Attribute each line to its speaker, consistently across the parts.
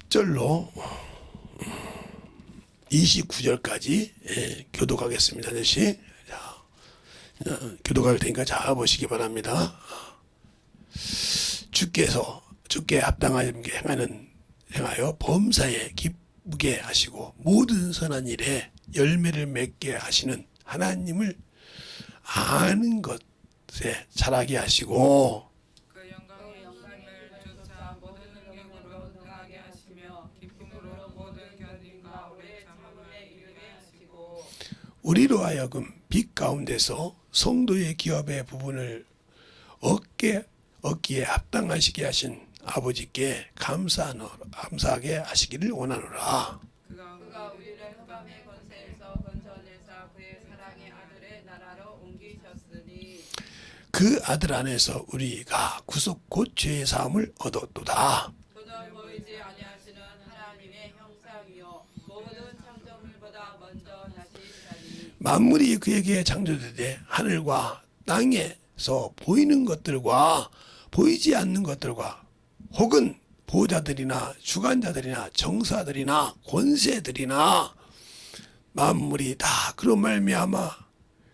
Speaker 1: 1절로 29절까지 교독하겠습니다. 다시 교독할 테니까 잘 보시기 바랍니다. 주께 합당하게 행하여 범사에 기쁘게 하시고 모든 선한 일에 열매를 맺게 하시는 하나님을 아는 것에 자라게 하시고
Speaker 2: 그 영광을 쫓아 모든 능력으로 능하게 하시며 기쁨으로 모든 견딘과 오래 참음에 이르게 하시고
Speaker 1: 우리로 하여금 빛 가운데서 성도의 기업의 부분을 얻기에 합당하시게 하신 아버지께 감사하게 하시기를 원하노라.
Speaker 2: 그가 우리를 흑암의 권세에서 건져내사 그의 사랑의 아들의 나라로 옮기셨으니
Speaker 1: 그 아들 안에서 우리가 구속 곧 죄의 사함을 얻었도다.
Speaker 2: 그는 보이지 아니하시는 하나님의 형상이요 모든 창조물보다 먼저 다시자니
Speaker 1: 만물이 그에게 창조되되 하늘과 땅에서 보이는 것들과 보이지 않는 것들과 혹은 보호자들이나 주관자들이나 정사들이나 권세들이나 만물이 다 그로 말미암아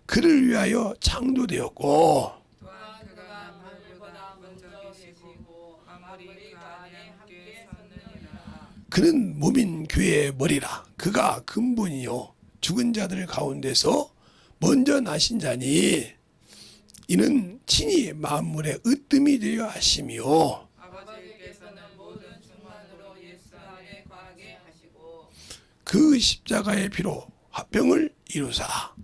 Speaker 1: 그를 위하여 창조되었고
Speaker 2: 또한 그가 만물보다 먼저 계시고 만물이 그 안에 함께 섰느니라.
Speaker 1: 그는 몸인 교회의 머리라. 그가 근본이요 죽은 자들 가운데서 먼저 나신 자니 이는 친히 만물의 으뜸이 되려 하심이요
Speaker 2: 아버지께서는 모든 충만으로 예수 안에 거하게 하시고
Speaker 1: 그 십자가의 피로 화평을 이루사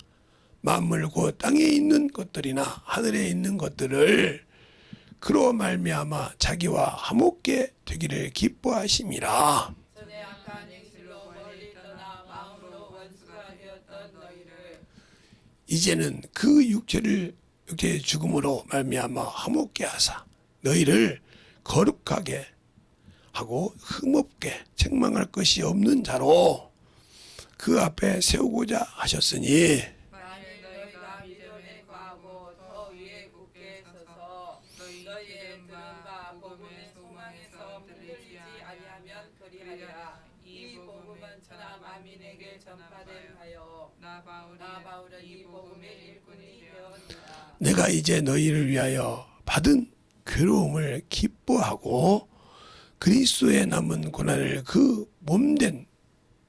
Speaker 1: 만물 곧 땅에 있는 것들이나 하늘에 있는 것들을 그로 말미암아 자기와 화목게 되기를 기뻐하심이라.
Speaker 2: 전에 악한 행실로 멀리 떠나 마음으로 원수가 되었던 너희를
Speaker 1: 이제는 그 육체의 죽음으로 말미암아 화목게 하사 너희를 거룩하게 하고 흠없게 책망할 것이 없는 자로 그 앞에 세우고자 하셨으니
Speaker 2: 만일 너희가 믿음에 거하고 더 위에 굳게 서서 너희의 들은바 복음의 소망에서 들리지 아니하면 그리하리라. 이 복음은 천하 만민에게 전파된 하여 나 바울은 이 복음의 일꾼이 되었느니라.
Speaker 1: 내가 이제 너희를 위하여 받은 괴로움을 기뻐하고 그리스도의 남은 고난을 그 몸된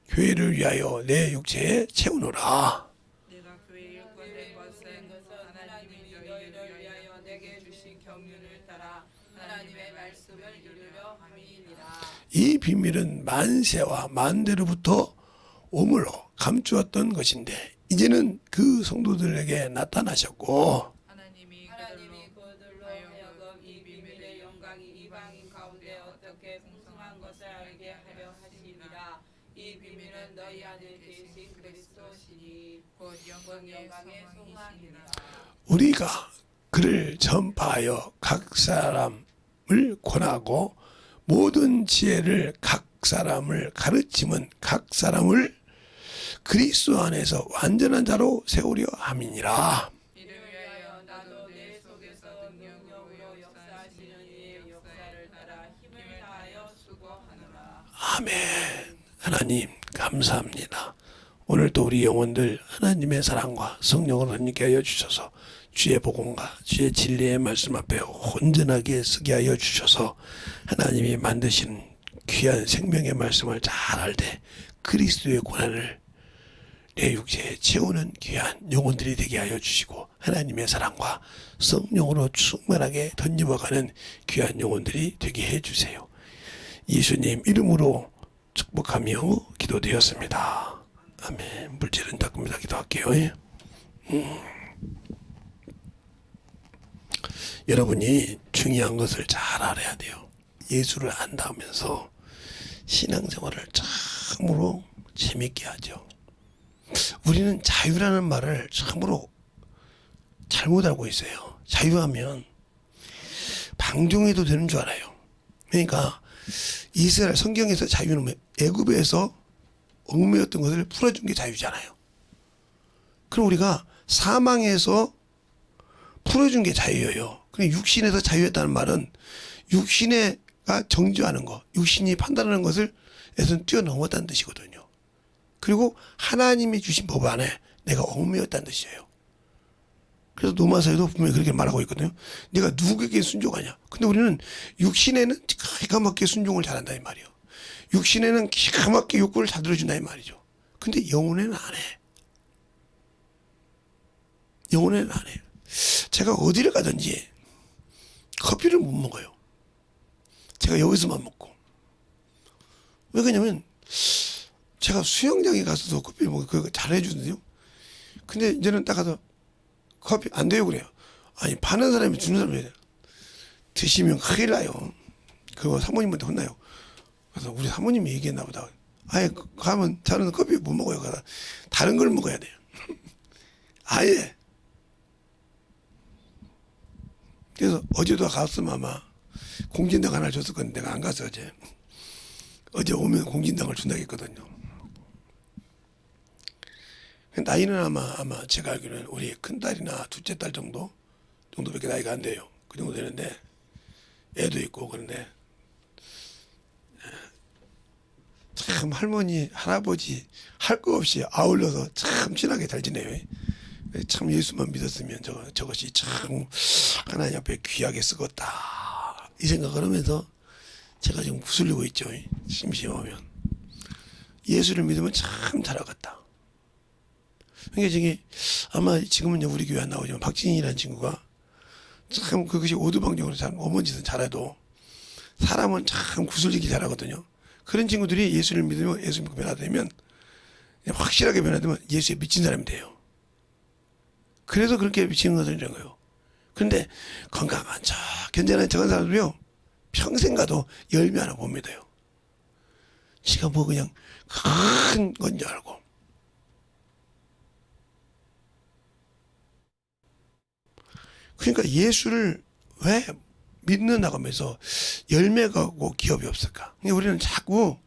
Speaker 1: 교회를 위하여 내 육체에 채우노라.
Speaker 2: 내가 교회의 일꾼된 것은 하나님이 너희를 위하여 내게 주신 경륜을 따라 하나님의 말씀을 이루려 함이니라.
Speaker 1: 이 비밀은 만세와 만대로부터 오므로 감추었던 것인데 이제는 그 성도들에게 나타나셨고
Speaker 2: 하나님이 그들로 하여금 이 비밀의 영광이 이방인 가운데 어떻게 풍성한 것을 알게 하려 하심이라. 이 비밀은 너희 안에 계신 그리스도시니 곧 영광의 소망이니라.
Speaker 1: 우리가 그를 전파하여 각 사람을 권하고 모든 지혜를 각 사람을 가르침은 각 사람을 그리스도 안에서 완전한 자로 세우려 함이니라.
Speaker 2: 이를 위하여 나도 내 속에서 능력으로 역사하시는 이의 역사를 따라 힘을 다하여 수고하노라.
Speaker 1: 아멘. 하나님 감사합니다. 오늘도 우리 영혼들 하나님의 사랑과 성령으로 함께 하여 주셔서 주의 복음과 주의 진리의 말씀 앞에 온전하게 서게 하여 주셔서 하나님이 만드신 귀한 생명의 말씀을 잘 알되 그리스도의 고난을 내 육체에 채우는 귀한 영혼들이 되게 하여 주시고 하나님의 사랑과 성령으로 충만하게 덧입어가는 귀한 영혼들이 되게 해주세요. 예수님 이름으로 축복하며 기도드렸습니다. 아멘. 물질은 닦습니다. 기도할게요. 여러분이 중요한 것을 잘 알아야 돼요. 예수를 안다면서 신앙생활을 참으로 재밌게 하죠. 우리는 자유라는 말을 참으로 잘못 알고 있어요. 자유하면 방종해도 되는 줄 알아요. 그러니까 이스라엘 성경에서 자유는 애굽에서 얽매였던 것을 풀어준 게 자유잖아요. 그럼 우리가 사망에서 풀어준 게 자유예요. 그냥 육신에서 자유했다는 말은 육신에가 정죄하는 거, 육신이 판단하는 것을 에서는 뛰어넘었다는 뜻이거든요. 그리고 하나님이 주신 법 안에 내가 얽매였다는 뜻이에요. 그래서 로마서에도 분명히 그렇게 말하고 있거든요. 네가 누구에게 순종하냐. 근데 우리는 육신에는 기가 막히게 순종을 잘한다 이 말이에요. 육신에는 기가 막히게 욕구를 잘 들어준다 이 말이죠. 근데 영혼에는 안 해. 영혼에는 안 해. 제가 어디를 가든지 커피를 못 먹어요. 제가 여기서만 먹고. 왜 그러냐면 제가 수영장에 가서도 커피를 먹고 그거 잘해주거든요. 근데 이제는 딱 가서 커피 안 돼요 그래요. 아니 파는 사람이 주는 사람이 돼요. 드시면 큰일 나요. 그거 사모님한테 혼나요. 그래서 우리 사모님이 얘기했나 보다. 아예 가면 저는 커피 못 먹어요. 가서 다른 걸 먹어야 돼요. 아예. 그래서 어제도 갔으면 아마 공진당 하나 줬을 건데 내가 안 가서 어제 오면 공진당을 준다고 했거든요. 나이는 아마 제가 알기로는 우리 큰딸이나 둘째 딸 정도밖에 나이가 안 돼요. 그 정도 되는데 애도 있고 그런데 참 할머니 할아버지 할 거 없이 아울러서 참 친하게 잘 지내요. 참 예수만 믿었으면 저것이 참 하나님 앞에 귀하게 쓰겄다 이 생각을 하면서 제가 지금 구슬리고 있죠. 심심하면 예수를 믿으면 참 잘하겠다. 그러니까 저기 아마 지금은 우리 교회 안 나오지만 박진이라는 친구가 참 그것이 오두방정으로 잘 어머니 짓은 잘해도 사람은 참 구슬리기 잘하거든요. 그런 친구들이 예수를 믿으면 예수 믿고 변화되면 확실하게 변화되면 예수에 미친 사람이 돼요. 그래서 그렇게 미치는 것들이라는 거예요. 그런데 건강한 척 견제하는 척한 사람들이요 평생 가도 열매 하나 못 믿어요. 지가 뭐 그냥 큰 건 줄 알고. 그러니까 예수를 왜 믿는다고 하면서 열매가 없고 기업이 없을까? 그러니까 우리는 자꾸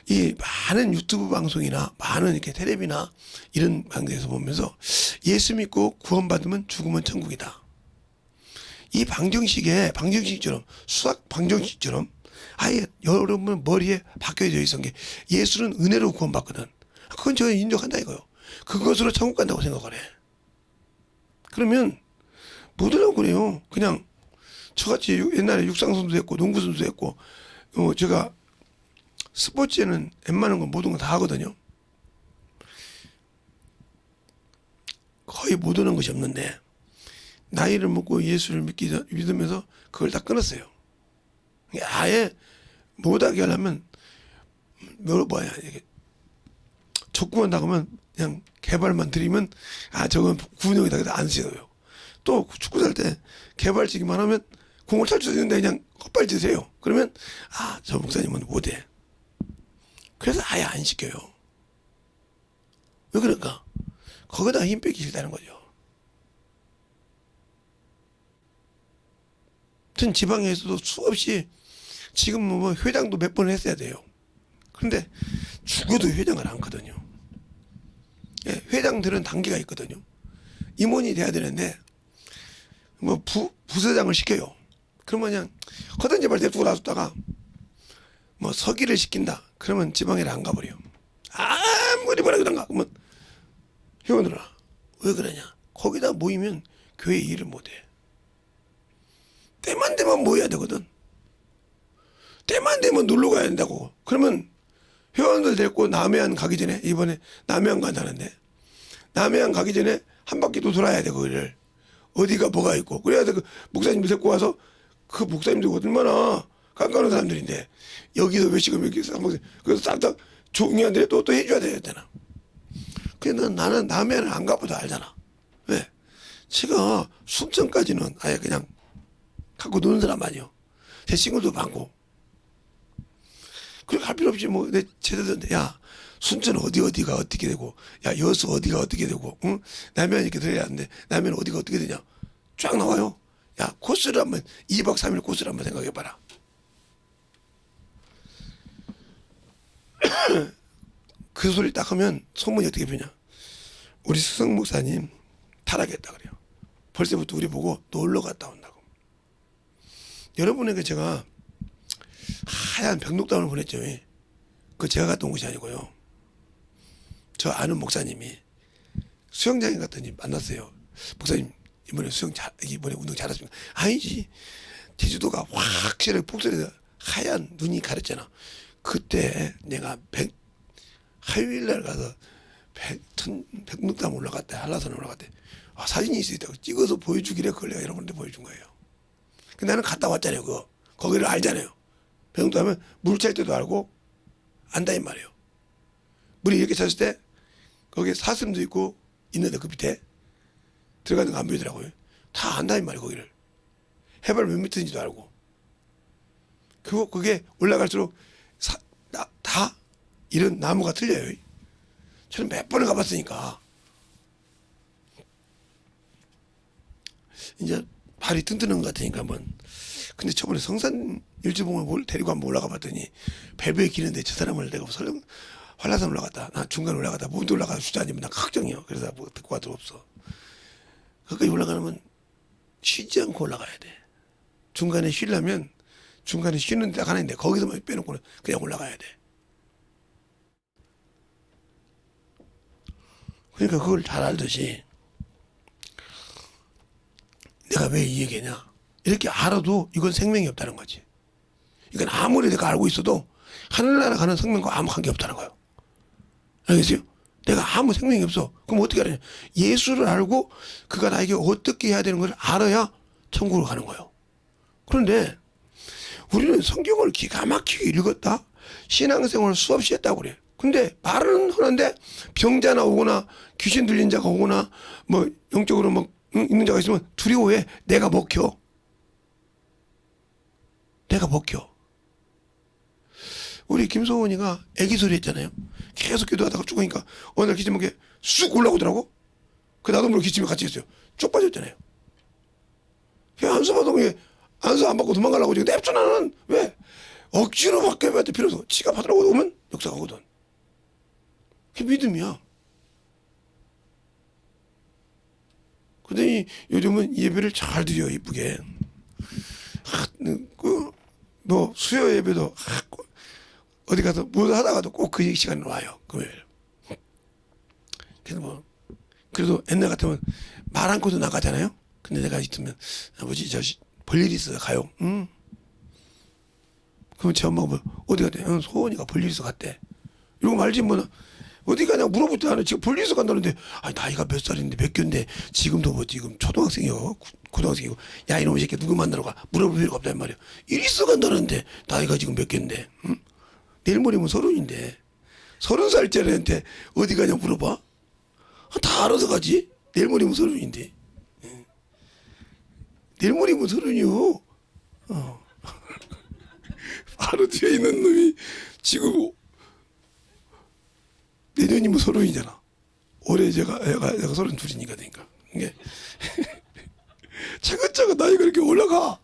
Speaker 1: 이 많은 유튜브 방송이나 많은 이렇게 텔레비나 이런 방송에서 보면서 예수 믿고 구원받으면 죽으면 천국이다. 이 방정식처럼 수학 방정식처럼 아예 여러분 머리에 박혀져 있었던 게 예수는 은혜로 구원받거든. 그건 저 인정한다 이거요. 그것으로 천국 간다고 생각을 해. 그러면 뭐더라고 그래요. 그냥 저같이 옛날에 육상선수도 했고 농구선수도 했고 제가 스포츠에는 웬만한 건 모든 건 다 하거든요. 거의 못 오는 것이 없는데 나이를 먹고 예수를 믿으면서 그걸 다 끊었어요. 아예 못하게 하려면 이게 족구만 나가면 그냥 개발만 드리면 저건 구운형이다 그래서 안 쓰여요. 또 축구 살 때 개발치기만 하면 공을 찰 수 있는데 그냥 헛발질해요. 그러면 저 목사님은 못해. 그래서 아예 안 시켜요. 왜 그럴까? 거기다 힘 빼기 싫다는 거죠. 전 지방에서도 수없이 지금 뭐 회장도 몇 번 했어야 돼요. 그런데 죽어도 회장을 않거든요. 예, 회장들은 단계가 있거든요. 임원이 돼야 되는데 뭐 부서장을 시켜요. 그러면 그냥 허던 제발 대두고 놔뒀다가 뭐 서기를 시킨다. 그러면 지방에를 안 가버려요. 아무리 뭐라 그런가. 그러면 회원들아 왜 그러냐. 거기다 모이면 교회 일을 못해. 때만 되면 모여야 되거든. 때만 되면 놀러 가야 된다고. 그러면 회원들 데리고 남해안 가기 전에 이번에 남해안 간다는데 남해안 가기 전에 한 바퀴 또 돌아야 돼. 거기를 어디가 뭐가 있고 그래야 돼. 그 목사님들 데리고 와서 그 목사님들 얼마나 깜깜한 사람들인데 여기서 몇 시간 몇 시간 그래서 싹싹 종이한테 또 해줘야 되잖아. 근데 나는 남해안을 안 가봐도 알잖아. 왜? 제가 순천까지는 아예 그냥 갖고 노는 사람 아니요. 제 친구도 많고. 그렇게 갈 필요 없이 뭐 내 제자들한테 야 순천 어디가 어떻게 되고 야 여수 어디가 어떻게 되고 응? 남해안 이렇게 들어야 하는데 남해안 어디가 어떻게 되냐 쫙 나와요. 야 코스를 한번 2박 3일 코스를 한번 생각해봐라. 그 소리 딱 하면 소문이 어떻게 되냐. 우리 수성 목사님 타락했다 그래요. 벌써부터 우리 보고 놀러 갔다 온다고. 여러분에게 제가 하얀 벽록담을 보냈죠. 그거 제가 갔다 온 것이 아니고요. 저 아는 목사님이 수영장에 갔더니 만났어요. 목사님 이번에 이번에 운동 잘하십니까? 아니지. 제주도가 확실하게 폭설에서 하얀 눈이 가렸잖아. 그때 내가 화요일날 가서 백록담 올라갔대. 한라산 올라갔대. 사진이 있었다고 찍어서 보여주기래. 그걸 내가 여러분한테 보여준 거예요. 근데 나는 갔다 왔잖아요. 거기를 알잖아요. 백록담은 물 찰 때도 알고 안다 이 말이에요. 물이 이렇게 찼을 때 거기에 사슴도 있고 있는데 그 밑에 들어가는 거 안 보이더라고요. 다 안다 이 말이에요. 거기를 해발 몇 미터인지도 알고. 그게 올라갈수록 다 이런 나무가 틀려요. 저는 몇 번을 가봤으니까 이제 발이 튼튼한 것 같으니까 한번. 근데 저번에 성산 일주봉을 데리고 한번 올라가 봤더니 벨브에 기는데 저 사람을 내가 한라산 올라갔다, 나 중간 올라갔다, 무도 올라가다 주저 아니면 난 걱정이요. 그래서 뭐 듣고 와도 없어. 거기까지 올라가면 쉬지 않고 올라가야 돼. 중간에 쉬려면 중간에 쉬는 데가 하나 있는데 거기서만 빼놓고는 그냥 올라가야 돼. 그러니까 그걸 잘 알듯이 내가 왜 이 얘기냐, 이렇게 알아도 이건 생명이 없다는 거지. 이건 아무리 내가 알고 있어도 하늘나라 가는 생명과 아무 관계 없다는 거예요. 알겠어요? 내가 아무 생명이 없어. 그럼 어떻게 하냐? 예수를 알고 그가 나에게 어떻게 해야 되는 걸 알아야 천국으로 가는 거예요. 그런데 우리는 성경을 기가 막히게 읽었다, 신앙생활을 수없이 했다고 그래. 근데 말은 하는데 병자 나오거나 귀신 들린 자가 오거나 뭐 영적으로 뭐 있는 자가 있으면 두려워해. 내가 먹혀. 우리 김소원이가 애기 소리 했잖아요. 계속 기도하다가 죽으니까 어느 날 기침하게 쑥 올라오더라고. 그 나도 모르게 기침이 같이 했어요. 쭉 빠졌잖아요. 안수 받으면 안수 안 받고 도망가려고 지금 냅둬. 나는 왜 억지로 바뀌어야 돼. 필요해서 지가 받으라고 오면 역사가거든. 그게 믿음이야. 근데 요즘은 예배를 잘 드려. 이쁘게. 뭐 수요 예배도 어디 가서 뭐 하다가도 꼭 그 시간에 와요. 금요일. 그래서 뭐 그래도 옛날 같으면 말 않고도 나가잖아요. 근데 내가 있으면 아버지 저 볼일 있어 가요. 응. 그럼 제 엄마가 뭐 어디 갔대? 소원이가 볼일 있어 갔대. 이러고 말지 뭐. 어디 가냐 물어볼 안 해. 지금 볼일 있어 간다는데, 아니 나이가 몇 살인데 몇 갠데 지금도 뭐 지금 초등학생이요, 고등학생이고, 야 이놈의 새끼 누구 만나러 가 물어볼 필요가 없단 말이야. 일 있어 간다는데 나이가 지금 몇 갠데, 응? 내일 모레면 30인데 30살짜리한테 어디 가냐 물어봐? 다 알아서 가지. 내일 모레면 30인데. 내일 모레면 30이요. 바로 뒤에 있는 놈이 지금 내년이면 30이잖아. 올해 애가 32이니까 되니까. 이게 차근차근 나이가 이렇게 올라가.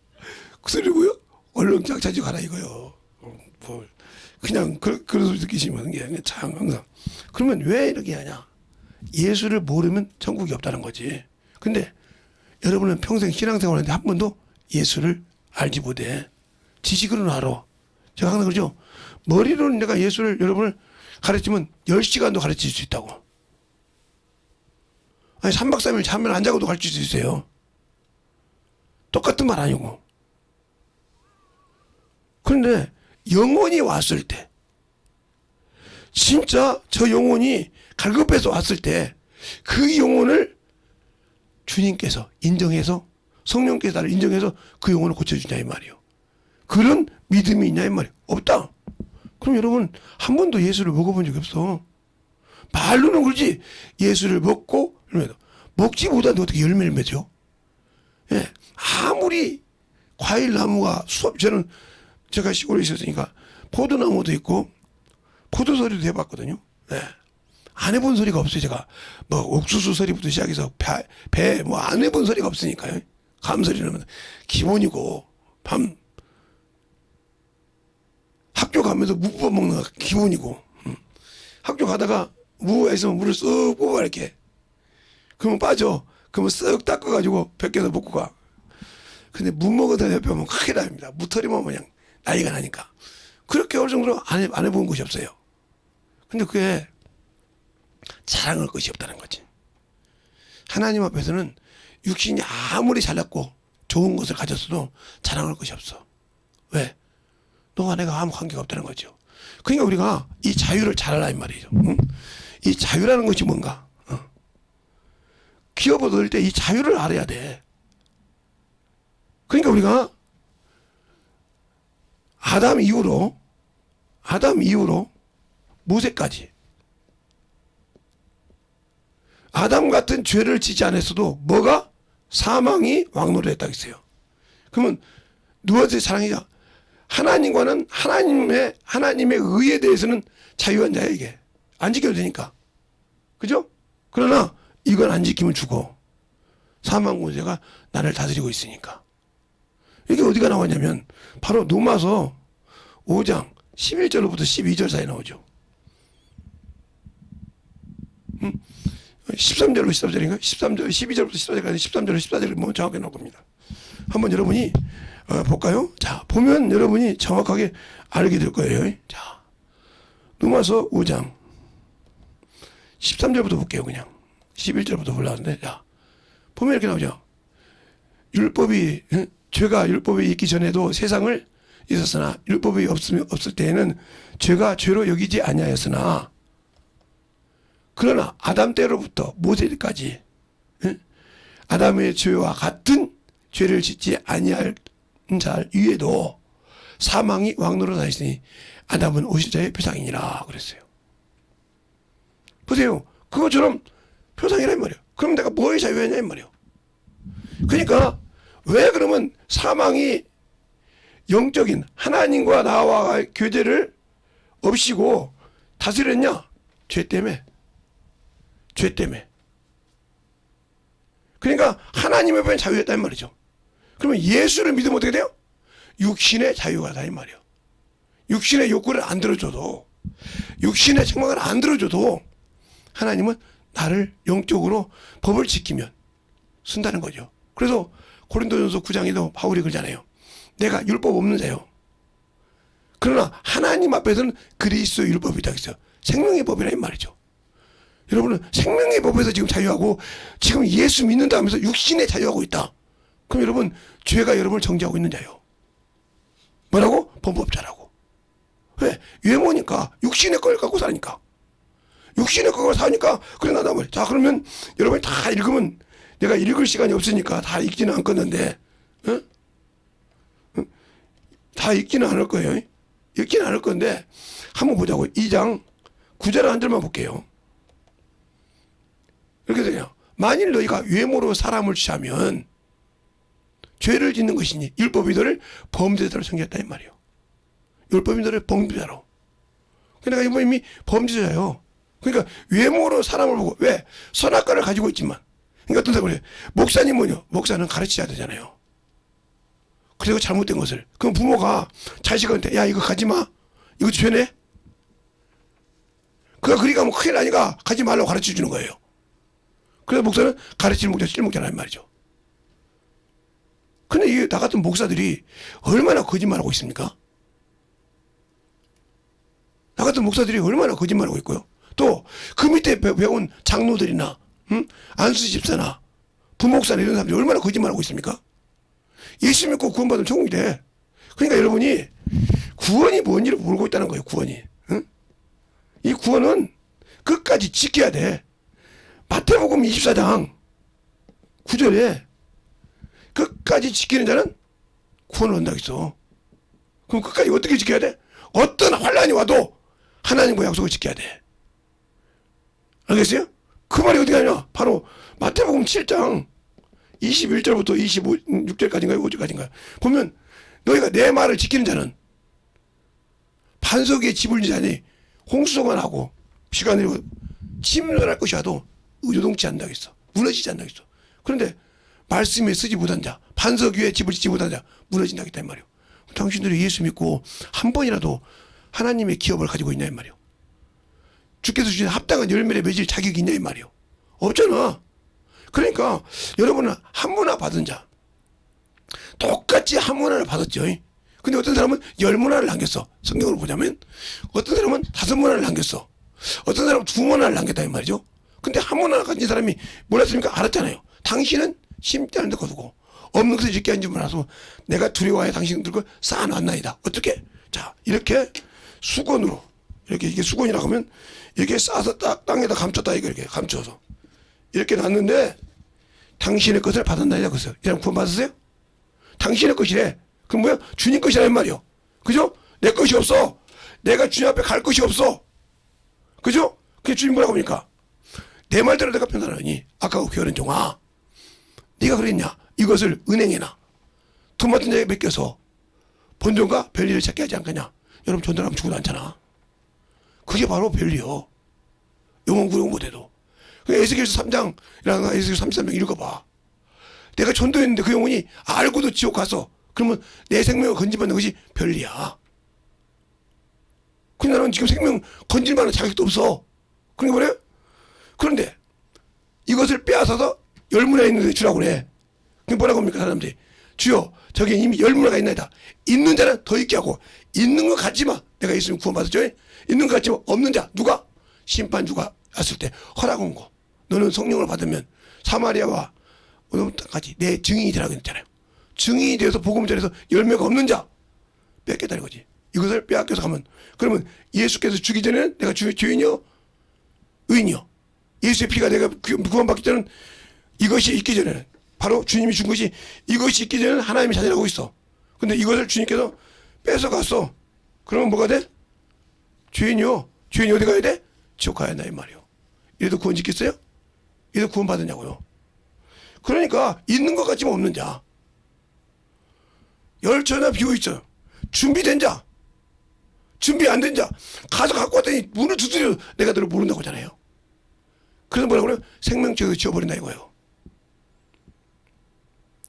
Speaker 1: 그 소리 뭐야? 얼른 짝짜지 가라 이거요. 뭘 그냥 그런 소리 듣기시면 이게 참 항상. 그러면 왜 이렇게 하냐? 예수를 모르면 천국이 없다는 거지. 근데 여러분은 평생 신앙생활하는데 한 번도 예수를 알지 못해. 지식으로는 알아. 제가 항상 그러죠. 머리로는 내가 예수를 여러분을 가르치면 10시간도 가르칠 수 있다고. 아니 3박 3일 잠을 안 자고도 가르칠 수 있어요. 똑같은 말 아니고. 그런데 영혼이 왔을 때, 진짜 저 영혼이 갈급해서 왔을 때 그 영혼을 주님께서 인정해서, 성령께서 나를 인정해서 그 영혼을 고쳐주냐 이 말이에요. 그런 믿음이 있냐 이 말이에요. 없다. 그럼 여러분 한 번도 예수를 먹어본 적이 없어. 말로는 그러지. 예수를 먹고 먹지 못하는데 어떻게 열매를 맺어? 예, 아무리 과일 나무가 저는 제가 시골에 있었으니까 포도나무도 있고 포도서리도 해봤거든요. 예. 안 해본 소리가 없어요. 제가 뭐 옥수수 서리부터 시작해서 배 뭐 안 해본 소리가 없으니까요. 감소리는 기본이고, 밤 학교 가면서 무 뽑아 먹는 거 기본이고, 학교 가다가 무가 있으면 물을 쓱 뽑아 이렇게. 그러면 빠져. 그러면 쓱 닦아가지고 벗겨서 먹고 가. 근데 무 먹어다 옆에 오면 큰일 납니다. 무털이만 그냥 나이가 나니까. 그렇게 어느 정도로 안 해본 것이 없어요. 근데 그게 자랑할 것이 없다는 거지. 하나님 앞에서는 육신이 아무리 잘났고 좋은 것을 가졌어도 자랑할 것이 없어. 왜? 너와 내가 아무 관계가 없다는 거죠. 그러니까 우리가 이 자유를 잘 알라 이 말이죠. 응? 이 자유라는 것이 뭔가? 기업을 얻을 때 이 자유를 알아야 돼. 그러니까 우리가 아담 이후로 모세까지 아담 같은 죄를 짓지 않았어도 뭐가? 사망이 왕노릇했다고 했어요. 그러면 누구한테 사랑이냐? 하나님과는 하나님의 의에 대해서는 자유한 자야. 이게 안 지켜도 되니까. 그죠? 그러나 이건 안 지키면 죽어. 사망 권세가 나를 다스리고 있으니까. 이게 어디가 나왔냐면 바로 로마서 5장 11절로부터 12절 사이에 나오죠. 13절로 14절인가? 13절, 12절부터 14절까지 13절로 14절이 뭐 정확하게 나올 겁니다. 한번 여러분이 볼까요? 자, 보면 여러분이 정확하게 알게 될 거예요. 자, 로마서 5장 13절부터 볼게요. 그냥 11절부터 올라왔는데, 자, 보면 이렇게 나오죠. 죄가 율법이 있기 전에도 세상을 있었으나 율법이 없을 때에는 죄가 죄로 여기지 아니하였으나 그러나 아담 때로부터 모세까지 아담의 죄와 같은 죄를 짓지 아니할 자 위에도 사망이 왕노릇하였으니 아담은 오실 자의 표상이니라 그랬어요. 보세요. 그것처럼 표상이란 말이에요. 그럼 내가 뭐의 자유였냐 이 말이에요. 그러니까 왜 그러면 사망이 영적인 하나님과 나와의 교제를 없이고 다스렸냐? 죄 때문에. 그러니까 하나님의 법엔 자유였단 말이죠. 그러면 예수를 믿으면 어떻게 돼요? 육신의 자유가 다 이 말이에요. 육신의 욕구를 안 들어줘도, 육신의 책망을 안 들어줘도 하나님은 나를 영적으로 법을 지키면 쓴다는 거죠. 그래서 고린도전서 9장에도 바울이 그러잖아요. 내가 율법 없는 자요. 그러나 하나님 앞에서는 그리스도 율법이다 했어요. 생명의 법이라 이 말이죠. 여러분은 생명의 법에서 지금 자유하고 지금 예수 믿는다 하면서 육신에 자유하고 있다. 그럼 여러분 죄가 여러분을 정죄하고 있는 자요. 뭐라고? 범법자라고. 왜? 외모니까 육신의 걸 갖고 사니까. 육신의 걸 사니까 그래 나다 말이야. 자 그러면 여러분이 다 읽으면 내가 읽을 시간이 없으니까 다 읽지는 않겠는데 다 읽지는 않을 거예요. 읽지는 않을 건데 한번 보자고. 2장 9절 한 절만 볼게요. 이렇게 되냐. 만일 너희가 외모로 사람을 취하면 죄를 짓는 것이니 율법이 너를 범죄자로 정죄했다 이 말이에요. 율법이 너를 범죄자로. 그러니까 이미 범죄자예요. 그러니까 외모로 사람을 보고 왜? 선악과를 가지고 있지만 그러니까 어떤 사람이 그래. 목사님은요. 목사는 가르쳐야 되잖아요. 그리고 잘못된 것을. 그럼 부모가 자식한테 야 이거 가지마. 이거 죄네. 그가 그리 가면 큰일 나니까 가지 말라고 가르쳐주는 거예요. 그래서 목사는 가르치는 목자 찔목자라는 말이죠. 근데 이 나 같은 목사들이 얼마나 거짓말하고 있습니까? 나 같은 목사들이 얼마나 거짓말하고 있고요. 또 그 밑에 배운 장로들이나 안수 집사나 부목사나 이런 사람들이 얼마나 거짓말하고 있습니까? 예수 믿고 구원받으면 천국이 돼. 그러니까 여러분이 구원이 뭔지를 모르고 있다는 거예요. 구원이. 응? 이 구원은 끝까지 지켜야 돼. 마태복음 24장 9절에 끝까지 지키는 자는 구원을 얻는다고 했어. 그럼 끝까지 어떻게 지켜야 돼? 어떤 환란이 와도 하나님과 약속을 지켜야 돼. 알겠어요? 그 말이 어디 가냐? 바로 마태복음 7장 21절부터 26절까지인가요? 5절까지인가요? 보면 너희가 내 말을 지키는 자는 반석 위에 집을 지은 자니 홍수가 나고 비가 내리고 침몰할 것이라도 요동치 않는다고 했어. 무너지지 않는다고 했어. 그런데 말씀에 쓰지 못한 자, 반석 위에 집을 짓지 못한 자 무너진다고 했단 말이에요. 당신들이 예수 믿고 한 번이라도 하나님의 기업을 가지고 있냐 이 말이에요. 주께서 주신 합당한 열매를 맺을 자격이 있냐 이 말이에요. 없잖아. 그러니까 여러분은 한 문화 받은 자 똑같이 한 문화를 받았죠. 근데 어떤 사람은 10문화를 남겼어. 성경으로 보자면. 어떤 사람은 5문화를 남겼어. 어떤 사람은 2문화를 남겼다 이 말이죠. 근데 한 문화 가진 사람이 몰랐습니까? 알았잖아요. 당신은 심지 않은 데 거두고 없는 것을 짓게 한 줄 알아서 내가 두려워하여 당신들 걸 쌓아놨나이다. 어떻게? 자, 이렇게 수건으로, 이렇게 이게 수건이라고 하면 이렇게 싸서 딱 땅에다 감췄다 이거 이렇게 감춰서 이렇게 놨는데 당신의 것을 받았나이다 그랬어요. 이랑 구원 받았어요? 당신의 것이래. 그럼 뭐야? 주님 것이라는 말이요. 그죠? 내 것이 없어. 내가 주님 앞에 갈 것이 없어. 그죠? 그게 주님 뭐라고 합니까? 내 말대로 내가 편안하니 아까 그 교회는 종아 네가 그랬냐? 이것을 은행에나 돈 같은 데에 맡겨서 본전과 별일을 찾게 하지 않겠냐? 여러분 전달하면 죽어도 않잖아. 그게 바로 별리요. 영원 구용 못해도. 에스겔서 3장이랑 에스겔서 33장 읽어봐. 내가 전도했는데 그 영혼이 알고도 지옥 가서 그러면 내 생명을 건질받는 것이 별리야. 근데 나는 지금 생명 건질 만한 자격도 없어. 그러니까 뭐래? 그런데 이것을 빼앗아서 10문화에 있는 데 주라고 그래. 그게 뭐라고 합니까 사람들이? 주여 저기 이미 10문화가 있나이다. 있는 자는 더 있게 하고 있는 거 갖지 마. 내가 있으면 구원받았죠. 있는 거 갖지 마. 없는 자 누가? 심판주가 왔을 때 허락 온 거. 너는 성령을 받으면 사마리아와 오늘까지 내 증인이 되라고 했잖아요. 증인이 되어서 복음을 전해서 열매가 없는 자 뺏겠다는 거지. 이것을 빼앗겨서 가면 그러면 예수께서 주기 전에는 내가 죄인이요 의인이요. 예수의 피가 내가 구원받기 전에는 이것이 있기 전에는 바로 주님이 준 것이 이것이 있기 전에는 하나님의 자녀라고 있어. 근데 이것을 주님께서 뺏어갔어. 그러면 뭐가 돼? 죄인이요. 죄인이 어디 가야 돼? 지옥 가야 한다 이 말이요. 이래도 구원 짓겠어요? 이래도 구원 받았냐고요. 그러니까 있는 것 같지만 없는 자. 열처나 비어있어요. 준비된 자. 준비 안 된 자. 가서 갖고 왔더니 문을 두드려 내가 너를 모른다고 하잖아요. 그래서 뭐라고 그래요? 생명책을 지워버린다 이거예요.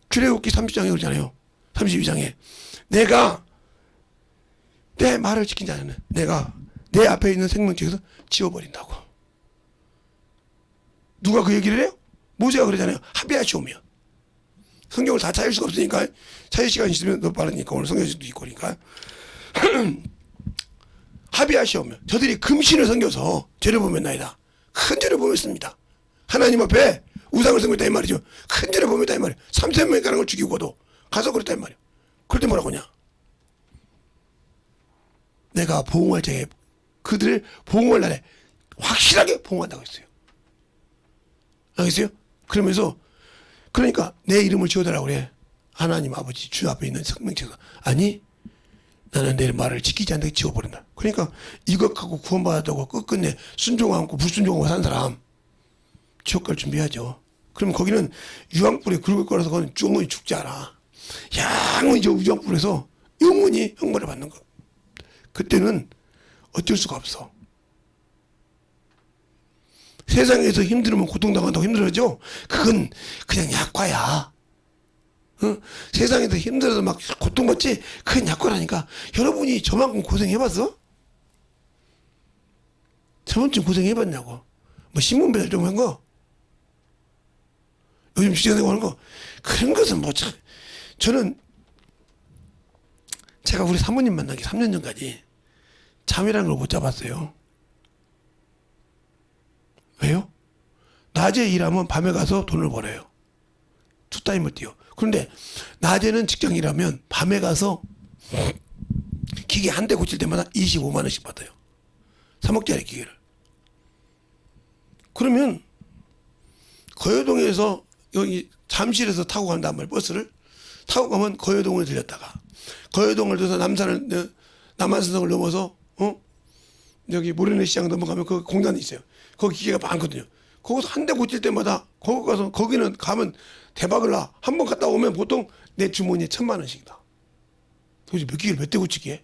Speaker 1: 출애굽기 30장에 그러잖아요. 32장에 내가 내 말을 지킨 자는 내가 내 앞에 있는 생명책에서 지워버린다고. 누가 그 얘기를 해요? 모세가 그러잖아요. 합의하시오면. 성경을 다 찾을 수가 없으니까 찾을 시간이 있으면 더 빠르니까 오늘 성경도 있고 그러니까 합의하시오면 저들이 금신을 섬겨서 죄를 범했나이다. 큰 죄를 범했습니다. 하나님 앞에 우상을 섬겼다 이 말이죠. 큰 죄를 범했다 이 말이에요. 3,000명이 가는 걸 죽이고도 가서 그랬다 이 말이에요. 그럴 때 뭐라고 하냐? 내가 보응할 적에 그들을 보응할 날에 확실하게 보응한다고 했어요. 알겠어요? 그러면서 그러니까 내 이름을 지어달라고 그래. 하나님 아버지 주 앞에 있는 생명체가 아니 나는 내 말을 지키지 않는다 지워버린다. 그러니까 이것 갖고 구원받았다고 끝끝내 순종하고 불순종하고 산 사람 지옥 갈 준비하죠. 그러면 거기는 유황불에 굵을 거라서 그건 영원히 죽지 않아. 영원히 저 유황불에서 영원히 형벌을 받는 거. 그때는 어쩔 수가 없어. 세상에서 힘들으면 고통당한다고 힘들어져. 그건 그냥 약과야. 어? 세상에서 힘들어서 막 고통받지? 그건 약과라니까. 여러분이 저만큼 고생해봤어? 저번쯤 고생해봤냐고. 뭐 신문 배달 좀 한 거? 요즘 시간에 하는 거? 그런 것은 뭐 참. 저는 제가 우리 사모님 만나기 3년 전까지 잠이라는 걸 못 잡았어요. 왜요? 낮에 일하면 밤에 가서 돈을 벌어요. 투타임을 뛰어. 그런데 낮에는 직장 일하면 밤에 가서 기계 한 대 고칠 때마다 25만 원씩 받아요. 3억짜리 기계를. 그러면 거여동에서 여기 잠실에서 타고 간단 말이에요. 버스를 타고 가면 거여동을 들렸다가 거여동을 들어서 남한산성을 넘어서 여기 모래내시장 넘어가면 그 공단이 있어요. 거기 기계가 많거든요. 거기서 한 대 고칠 때마다 거기 가서 거기는 가면 대박을 나. 한 번 갔다 오면 보통 내 주머니에 1,000만 원씩이다. 도대체 몇 기계를 몇 대 고치게?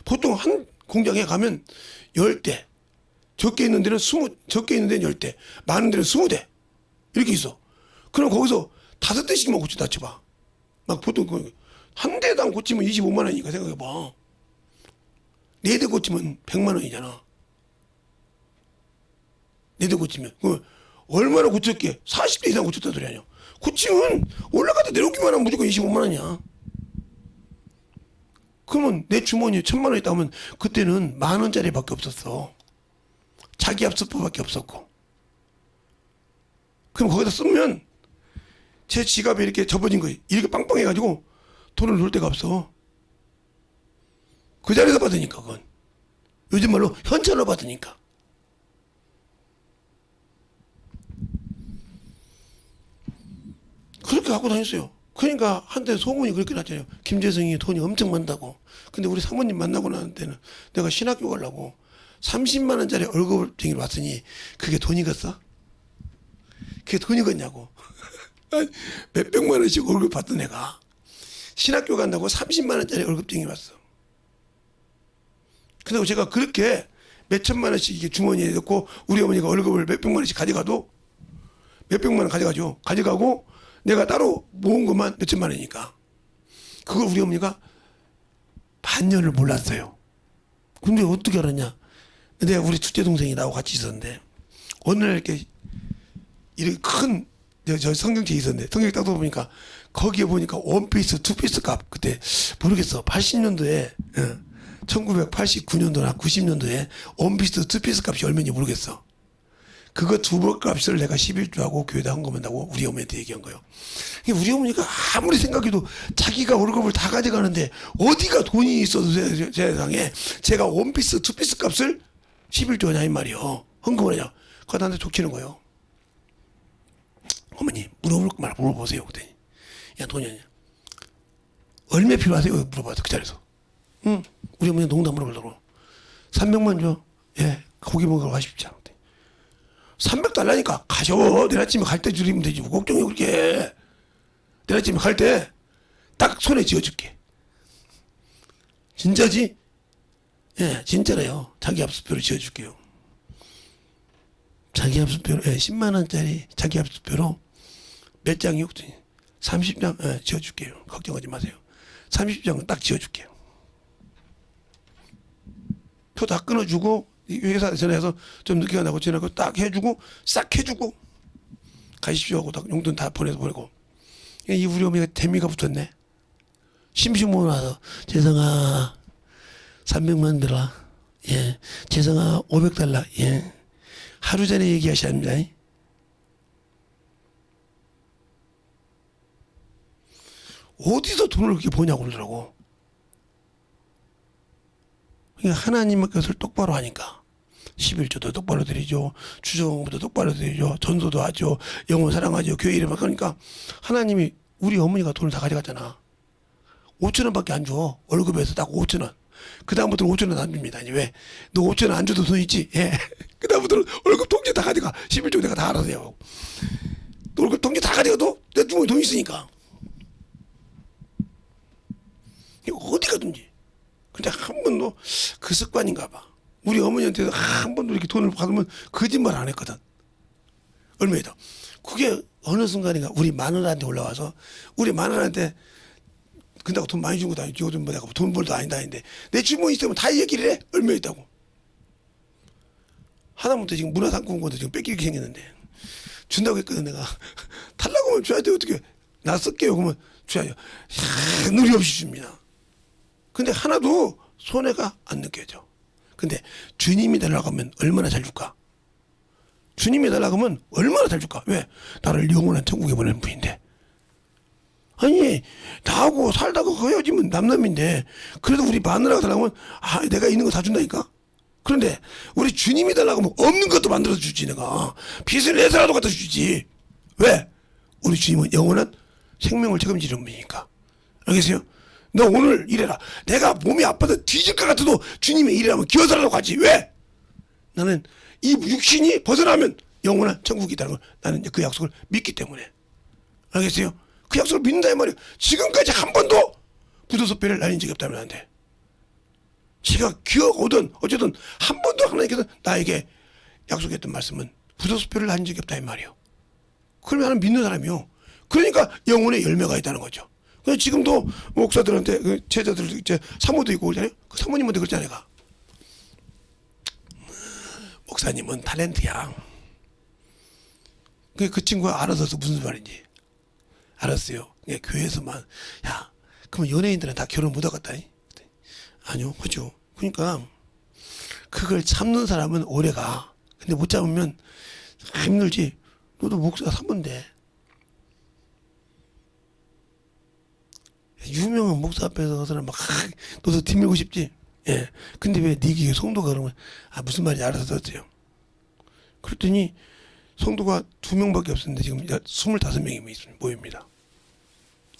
Speaker 1: 보통 한 공장에 가면 10대, 적게 있는 데는 10대, 많은 데는 20대 이렇게 있어. 그럼 거기서 5대씩만 고친다 쳐봐. 막 보통 한 대당 고치면 25만 원이니까 생각해봐. 4대 고치면 100만 원이잖아. 4대 고치면. 얼마나 고쳤게? 40대 이상 고쳤다 소리 아니야. 고치면 올라가다 내려오기만 하면 무조건 25만 원이야. 그러면 내 주머니에 1,000만 원이 있다면 그때는 10,000원짜리밖에 없었어. 자기압수법밖에 없었고. 그럼 거기다 쓰면 제 지갑에 이렇게 접어진 거 이렇게 빵빵해가지고 돈을 넣을 데가 없어. 그 자리에서 받으니까 그건. 요즘 말로 현찰로 받으니까. 그렇게 갖고 다녔어요. 그러니까 한때 소문이 그렇게 났잖아요. 김재성이 돈이 엄청 많다고. 근데 우리 사모님 만나고 난 때는 내가 신학교 가려고 30만 원짜리 월급쟁이로 왔으니 그게 돈이겠어? 그게 돈이겠냐고. 몇백만 원씩 월급 받던 애가 신학교 간다고 30만 원짜리 월급쟁이 왔어. 근데 제가 그렇게 몇천만 원씩 이게 주머니에 넣고 우리 어머니가 월급을 몇백만 원씩 가져가도 몇백만 원 가져가죠. 가져가고 내가 따로 모은 것만 몇천만 원이니까 그걸 우리 어머니가 반년을 몰랐어요. 근데 어떻게 알았냐? 내가 우리 둘째 동생이 나하고 같이 있었는데 어느 날 이렇게 큰 저 성경책이 있었는데 성경 딱 보니까 거기에 보니까 원피스, 투피스 값 그때 모르겠어. 80년도에 1989년도나 90년도에 원피스, 투피스 값이 얼마인지 모르겠어. 그거 두 번 값을 내가 11조하고 교회다 헌금한다고 우리 어머니한테 얘기한 거예요. 우리 어머니가 아무리 생각해도 자기가 월급을 다 가져가는데 어디가 돈이 있어도 세상에 제가 원피스, 투피스 값을 11조냐 이 말이요. 헌금을 하냐. 그거 나한테 족치는 거예요. 어머니 물어볼 말 물어보세요. 그랬더니 야 돈이 아니야. 얼마 필요하세요? 물어봤어 그 자리에서. 응. 우리 어머니 농담으로 그러더라고. 300만 줘. 예. 고기 먹으러 가십시오. 300달라니까 가셔. 내일 아침에 갈 때 줄이면 되지. 뭐 걱정해 그렇게. 내일 아침에 갈 때 딱 손에 쥐어줄게. 진짜지? 예, 진짜래요. 자기 압수표를 쥐어줄게요. 자기 압수표로 10만 원짜리 자기 압수표로 몇 장이요? 30장 지어줄게요. 걱정하지 마세요. 30장은 딱 지어줄게요. 표 다 끊어주고 회사 전화해서 좀 늦게 간다고 전화하고 딱 해주고 싹 해주고 가십시오 하고 딱 용돈 다 보내고 이 우리 어머니가 재미가 붙었네. 심심모 와서 재성아 300만 들어. 예. 재성아 500달러. 예. 하루 전에 얘기하셔야 합니다. 어디서 돈을 그렇게 버냐고 그러더라고. 그러니까 하나님의 것을 똑바로 하니까 11조도 똑바로 드리죠. 주정부도 똑바로 드리죠. 전도도 하죠. 영혼 사랑하죠. 교회 이름 그러니까 하나님이 우리 어머니가 돈을 다 가져갔잖아. 5천 원밖에 안 줘. 월급에서 딱 5천 원. 그 다음부터는 5천 원 안 줍니다. 아니 왜? 너 5천 원 안 줘도 돈 있지? 예. 그 다음부터는 월급 통지 다 가져가. 11조 내가 다 알아서 해요. 월급 통지 다 가져가도 내 주머니 돈 있으니까. 어디 가든지. 근데 한 번도 그 습관인가 봐. 우리 어머니한테도 한 번도 이렇게 돈을 받으면 거짓말 안 했거든. 얼마에다. 그게 어느 순간인가 우리 마누라한테 올라와서 우리 마누라한테 근다고 돈 많이 준 것도 아니고 요즘 뭐 내가 돈 벌도 아닌데 내 주머니 있으면 다 얘기를 해. 얼마 있다고. 하다못해 지금 문화상품권도 지금 뺏기게 생겼는데 준다고 했거든 내가. 달라고 하면 줘야지 어떻게. 나 쓸게요 그러면 줘야죠. 누리 없이 줍니다. 근데 하나도 손해가 안 느껴져. 근데 주님이 달라고 하면 얼마나 잘 줄까? 주님이 달라고 하면 얼마나 잘 줄까? 왜? 나를 영원한 천국에 보내는 분인데. 아니 나하고 살다가 헤어지면 남남인데 그래도 우리 마누라가 달라고 하면 내가 있는 거 다 준다니까. 그런데 우리 주님이 달라고 하면 없는 것도 만들어서 주지. 내가 빚을 내서라도 갖다 주지. 왜? 우리 주님은 영원한 생명을 책임지는 분이니까. 알겠어요? 너 오늘 일해라. 내가 몸이 아파서 뒤질 것 같아도 주님의 일이라면 기어서라도 가지. 왜? 나는 이 육신이 벗어나면 영원한 천국이 있다는 걸 나는 이제 그 약속을 믿기 때문에. 알겠어요? 그 약속을 믿는다 이 말이에요. 지금까지 한 번도 부도섭배를 날린 적이 없다면 안 돼. 제가 기억 오든 어쨌든 한 번도 하나님께서 나에게 약속했던 말씀은 부도섭배를 날린 적이 없다 이 말이에요. 그러면 나는 믿는 사람이요. 그러니까 영혼의 열매가 있다는 거죠. 그래서 지금도 목사들한테 그 제자들 이제 사모도 있고 그러잖아요. 그 사모님한테 그랬잖아요. 내가. 목사님은 탤런트야. 그 친구가 알아서 무슨 말인지 알았어요. 교회에서만 야 그러면 연예인들은 다 결혼 못 하겠다. 아니요, 그죠. 그러니까 그걸 참는 사람은 오래가. 근데 못 참으면 힘들지. 너도 목사 삼면 돼. 유명한 목사 앞에서 그 사람 막 너도 뒤밀고 싶지. 예. 근데 왜 네 성도가 그러면 무슨 말인지 알아서 듣죠. 그랬더니 성도가 2명밖에 없었는데 지금 25명이 모입니다.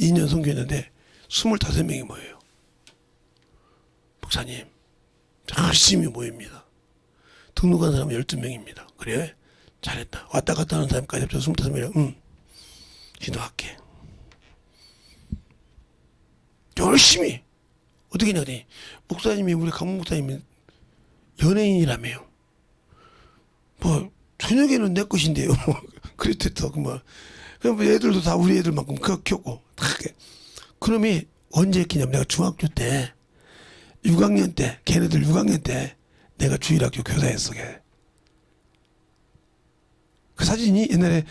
Speaker 1: 2년 선교했는데 25명이 모여요. 목사님 열심히 모입니다. 등록한 사람은 12명입니다. 그래? 잘했다. 왔다 갔다 하는 사람까지 합쳐서 25명이라 기도할게. 열심히 어떻게 했냐 그랬더니 목사님이 우리 강문 목사님이 연예인이라며요. 뭐 저녁에는 내 것인데요. 그랬댔어. 그만. 그럼 애들도 다 우리 애들만큼 키웠고. 그놈이 언제 했겠냐면 내가 중학교 때 6학년 때 걔네들 6학년 때 내가 주일학교 교사했어. 걔. 그 사진이 옛날에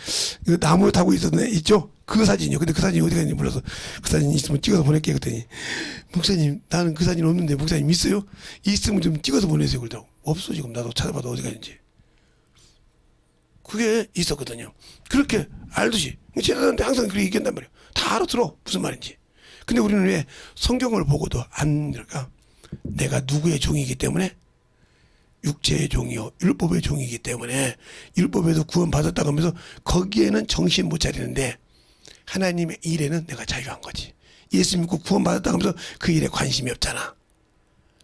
Speaker 1: 그 나무 타고 있었던 애 있죠? 그 사진이요. 근데 그 사진이 어디 갔는지 몰라서 그 사진 있으면 찍어서 보낼게 그랬더니 목사님 나는 그 사진 없는데 목사님 있어요? 있으면 좀 찍어서 보내세요. 그러더라고. 없어 지금 나도 찾아봐도 어디 갔는지. 그게 있었거든요. 그렇게 알듯이 제자들한테 항상 그렇게 얘기한단 말이에요. 다 알아들어 무슨 말인지. 근데 우리는 왜 성경을 보고도 안 그럴까? 내가 누구의 종이기 때문에 육체의 종이요 율법의 종이기 때문에 율법에도 구원받았다고 하면서 거기에는 정신 못 차리는데 하나님의 일에는 내가 자유한 거지. 예수 믿고 구원받았다고 하면서 그 일에 관심이 없잖아.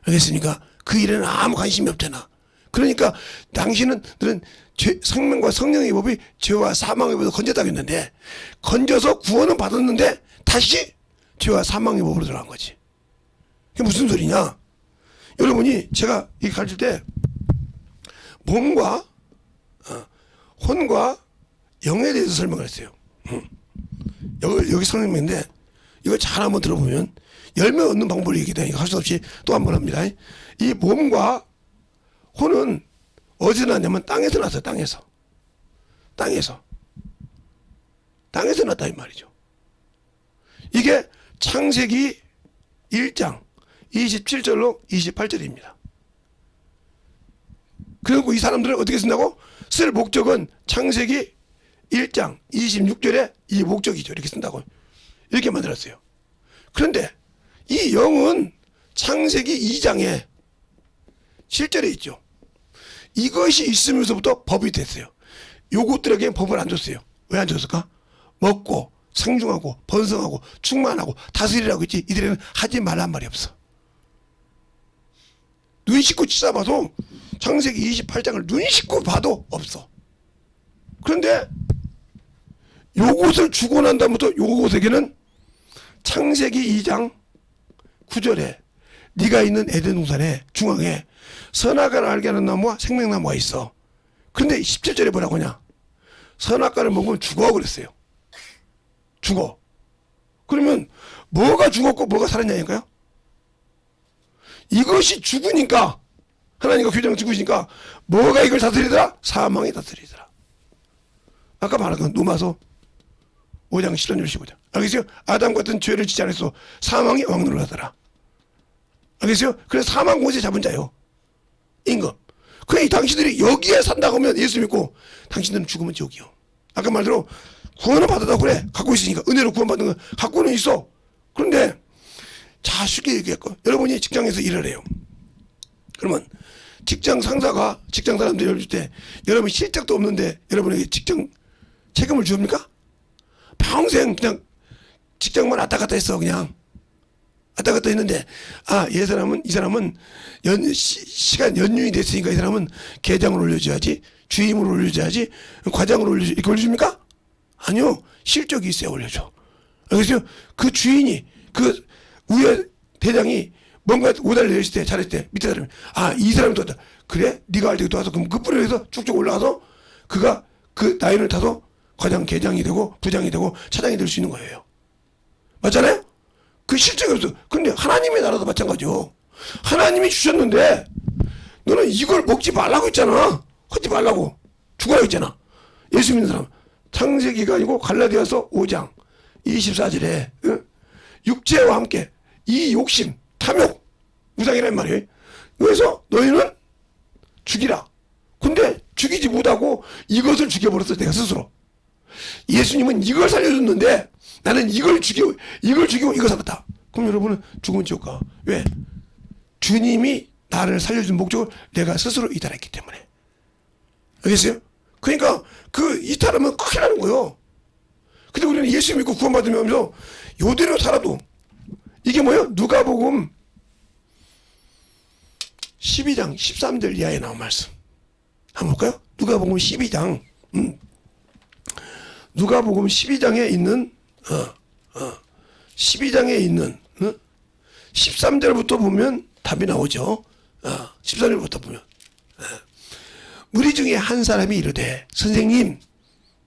Speaker 1: 알겠습니까? 그 일에는 아무 관심이 없잖아. 그러니까 당신은들은 생명과 성령의 법이 죄와 사망의 법으로 건졌다고 했는데 건져서 구원은 받았는데 다시 죄와 사망의 법으로 들어간 거지. 그게 무슨 소리냐? 여러분이 제가 이 가르칠 때 몸과 혼과 영에 대해서 설명을 했어요. 여기 설명인데 이거 잘 한번 들어보면 열매 얻는 방법을 얘기하니까 할 수 없이 또 한 번 합니다. 이 몸과 혼은 어디서 났냐면 땅에서 났어요. 땅에서 났다 이 말이죠. 이게 창세기 1장 27절로 28절입니다. 그리고 이 사람들은 어떻게 쓴다고? 쓸 목적은 창세기 1장 26절에 이 목적이죠. 이렇게 쓴다고. 이렇게 만들었어요. 그런데 이 영은 창세기 2장에 실절에 있죠. 이것이 있으면서부터 법이 됐어요. 요것들에게 법을 안 줬어요. 왜 안 줬을까? 먹고 상중하고 번성하고 충만하고 다스리라고 했지. 이들에는 하지 말란 말이 없어. 눈 씻고 찾아봐도 창세기 28장을 눈 씻고 봐도 없어. 그런데 요것을 주고 난 다음부터 요것에게는 창세기 2장 9절에 네가 있는 에덴 동산의 중앙에 선악과를 알게 하는 나무와 생명나무가 있어. 근데 17절에 뭐라고 하냐? 선악과를 먹으면 죽어 그랬어요. 죽어. 그러면 뭐가 죽었고 뭐가 살았냐니까요? 이것이 죽으니까 하나님과 교제랑 죽으시니까 뭐가 이걸 다스리더라? 사망이 다스리더라. 아까 말한 건 로마서 5장 10절 15절. 알겠어요? 아담 같은 죄를 짓지 않았어. 사망이 왕노를 하더라. 알겠어요? 그래서 사망 권세 잡은 자요. 임금. 그래 당신들이 여기에 산다고 하면 예수 믿고 당신들은 죽으면 지옥이요. 아까 말대로 구원을 받았다고 그래. 갖고 있으니까 은혜로 구원받은 거 갖고는 있어. 그런데 자 쉽게 얘기할거. 여러분이 직장에서 일을 해요. 그러면 직장 상사가 직장 사람들이 열릴 때 여러분 실적도 없는데 여러분에게 직장 책임을 줍니까? 평생 그냥 직장만 왔다 갔다 했어. 그냥 왔다 갔다 했는데 이 사람은 시간 연륜이 됐으니까 이 사람은 계장을 올려줘야지, 주임을 올려줘야지, 과장을 올려줘. 이렇게 올려줍니까? 아니요. 실적이 있어야 올려줘. 알겠어요? 그 주인이 그 위에 대장이 뭔가 오다를 내렸을 때 잘했을 때 밑에 사람이 이 사람이 도왔다. 그래? 네가 할 때 도와서 그럼 그 뿌리에서 쭉쭉 올라가서 그가 그 라인을 타서 과장, 계장이 되고 부장이 되고 차장이 될 수 있는 거예요. 맞잖아요? 그 실적이 없어. 근데 하나님의 나라도 마찬가지요. 하나님이 주셨는데 너는 이걸 먹지 말라고 했잖아. 하지 말라고. 죽으라고 했잖아. 예수 믿는 사람. 창세기가 아니고 갈라디아서 5장 24절에 육체와 함께 이 욕심, 탐욕 우상이란 말이에요. 그래서 너희는 죽이라. 근데 죽이지 못하고 이것을 죽여버렸어, 내가 스스로. 예수님은 이걸 살려줬는데 나는 이걸 죽이고 이걸 살았다. 그럼 여러분은 죽으면 지옥 가. 왜? 주님이 나를 살려준 목적을 내가 스스로 이탈했기 때문에. 알겠어요? 그러니까 그 이탈하면 큰일 나는 거예요. 근데 우리는 예수 믿고 구원받으면서 요대로 살아도 이게 뭐예요? 누가복음 12장 13절 이하에 나온 말씀 한번 볼까요? 누가복음 12장 누가복음 12장에 있는 12장에 있는 13절부터 보면 답이 나오죠. 13절부터 보면 무리 중에 한 사람이 이르되 선생님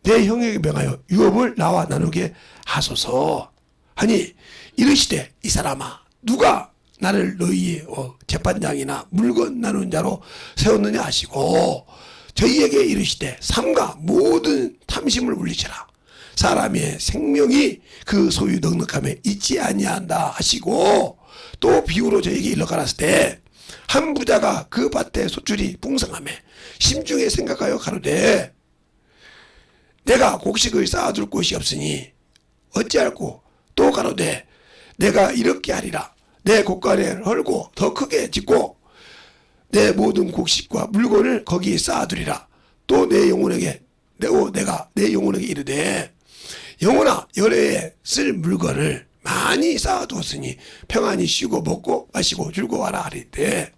Speaker 1: 내 형에게 명하여 유업을 나와 나누게 하소서 하니 이르시되 이 사람아 누가 나를 너희의 재판장이나 물건 나누는 자로 세웠느냐 하시고 저희에게 이르시되 삼가 모든 탐심을 물리치라 사람의 생명이 그 소유 넉넉함에 있지 아니한다 하시고 또 비유로 저에게 일러 가라사대 때 한 부자가 그 밭에 소출이 풍성함에 심중에 생각하여 가로되 내가 곡식을 쌓아둘 곳이 없으니 어찌할꼬 또 가로되 내가 이렇게 하리라 내 곳간을 헐고 더 크게 짓고 내 모든 곡식과 물건을 거기에 쌓아두리라 또 내 영혼에게 내가 내 영혼에게 이르되 영혼아 여러 해에 쓸 물건을 많이 쌓아두었으니 평안히 쉬고 먹고 마시고 즐거워하라 하리되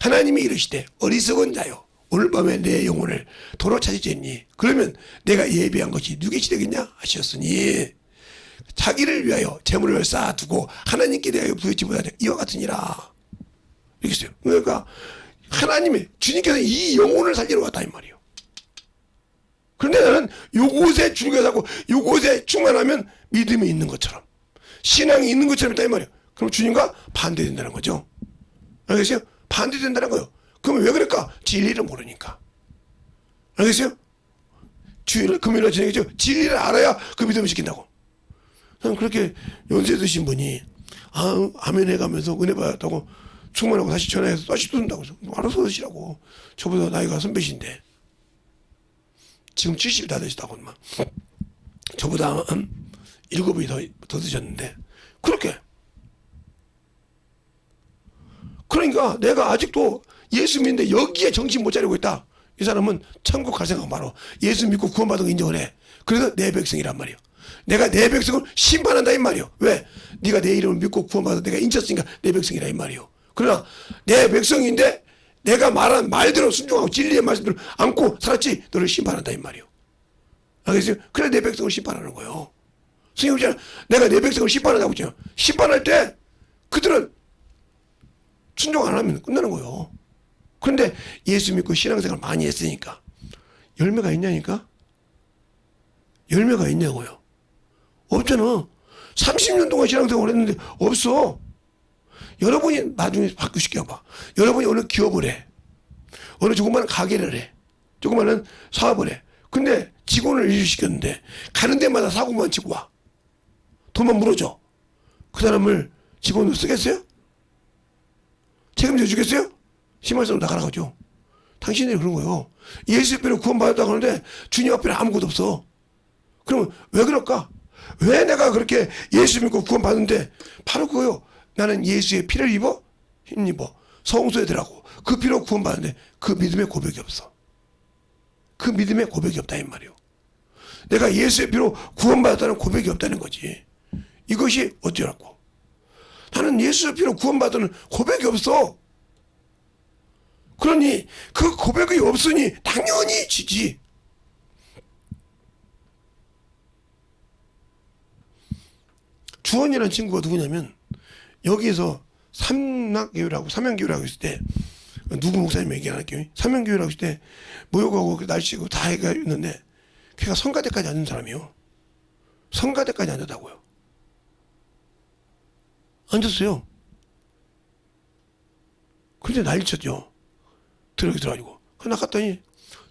Speaker 1: 하나님이 이르시되 어리석은 자여 오늘 밤에 내 영혼을 도로 찾으겠니 그러면 내가 예비한 것이 누구시 되겠냐 하셨으니 자기를 위하여 재물을 쌓아두고 하나님께 대하여 부여치 못하되 이와 같으니라 이렇게 써요. 그러니까 하나님의 주님께서 이 영혼을 살리러 왔다 이 말이에요. 그런데 나는 요곳에 주님께서 하고 요곳에 충만하면 믿음이 있는 것처럼 신앙이 있는 것처럼 있다 이 말이에요. 그럼 주님과 반대된다는 거죠. 알겠어요? 반대된다는 거예요. 그러면 왜 그럴까? 진리를 모르니까. 알겠어요? 주일을 금요일날 지내겠죠? 진리를 알아야 그 믿음을 지킨다고. 저는 그렇게 연세 드신 분이 아멘 해가면서 은혜 받았다고 충만하고 다시 전화해서 다시 또 준다고 해서 알아서 드시라고. 저보다 나이가 선배신데 지금 70이 다 되시다고 막 저보다 한 7이 더 드셨는데 그렇게 그러니까 내가 아직도 예수 믿는데 여기에 정신 못 차리고 있다. 이 사람은 천국 갈 생각 말어. 예수 믿고 구원받은 거 인정을 해. 그래서 내 백성이란 말이에요. 내가 내 백성을 심판한다 이 말이에요. 왜? 네가 내 이름을 믿고 구원받아 내가 인쳤으니까 내 백성이라 이 말이에요. 그러나 내 백성인데 내가 말한 말대로 순종하고 진리의 말씀대로 안고 살았지 너를 심판한다 이 말이에요. 알겠어요? 그래 내 백성을 심판하는 거예요. 성경이잖아. 내가 내 백성을 심판한다고 했잖아. 심판할 때 그들은 순종 안 하면 끝나는 거예요. 그런데 예수 믿고 신앙생활 많이 했으니까 열매가 있냐니까? 열매가 있냐고요. 없잖아. 30년 동안 신앙생활을 했는데 없어. 여러분이 나중에 바꾸시켜 봐. 여러분이 어느 기업을 해. 어느 조그마한 가게를 해. 조그마한 사업을 해. 근데 직원을 일시켰는데 가는 데마다 사고만 치고 와. 돈만 물어줘. 그 사람을 직원으로 쓰겠어요? 책임져 주겠어요? 심할수록 나가라고 하죠. 당신들이 그런 거예요. 예수 앞에는 구원받았다고 하는데 주님 앞에는 아무것도 없어. 그러면 왜 그럴까? 왜 내가 그렇게 예수 믿고 구원받는데 바로 그거요. 나는 예수의 피를 입어 힘입어 성소에 들어가고 그 피로 구원받는데 그 믿음의 고백이 없어. 그 믿음의 고백이 없다 이 말이에요. 내가 예수의 피로 구원받았다는 고백이 없다는 거지. 이것이 어쩌라고. 나는 예수의 피로 구원받는 고백이 없어. 그러니 그 고백이 없으니 당연히 지지. 주원이라는 친구가 누구냐면 여기에서 삼양교회라고 있을 때 누구 목사님 얘기 안 할게요. 삼양교회라고 있을 때 모욕하고 날씨고 다 해가 있는데 걔가 성가대까지 앉은 사람이에요. 성가대까지 앉았다고요. 앉았어요. 근데 난리쳤죠. 들어가지고. 나갔더니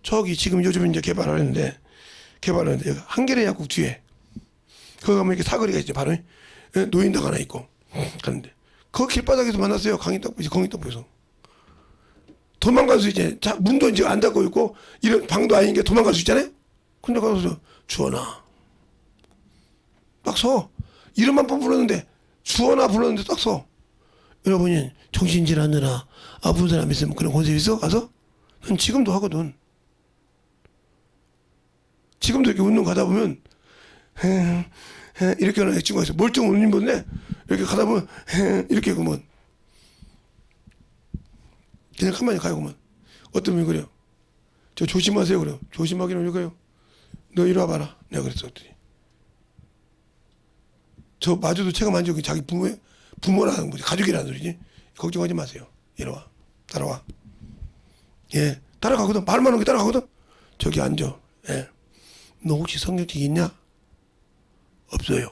Speaker 1: 저기 지금 요즘 이제 개발하는데 한겨레 약국 뒤에 거기 가면 이렇게 사거리가 있죠. 바로 노인당 하나 있고 가는데 그 길바닥에서 만났어요. 강인떡에서. 도망갈 수 있잖아요. 자, 문도 이제 안 닫고 있고 이런 방도 아닌 게 도망갈 수 있잖아요. 근데 가서 주원아 딱 서. 이름만 불렀는데 주원아 불렀는데 딱 서. 여러분이 정신질환이나 아픈 사람 있으면 그런 권세 있어? 가서? 난 지금도 하거든. 지금도 이렇게 운동 가다 보면 이렇게 하는 친구가 있어. 멀쩡한 운동인데 이렇게 가다 보면 이렇게 그러면 그냥 가만히 가요. 그러면 어떤 분이 그래요. 저 조심하세요. 그래요. 조심하기는 이거요. 너 이리 와봐라. 내가 그랬었더니 저 마저도 체가 만지고 자기 부모라는 거지. 가족이라는 소리지. 걱정하지 마세요. 이리 와. 따라와. 예. 따라가거든. 말만 하는 게 따라가거든. 저기 앉아. 예. 너 혹시 성경책 있냐? 없어요.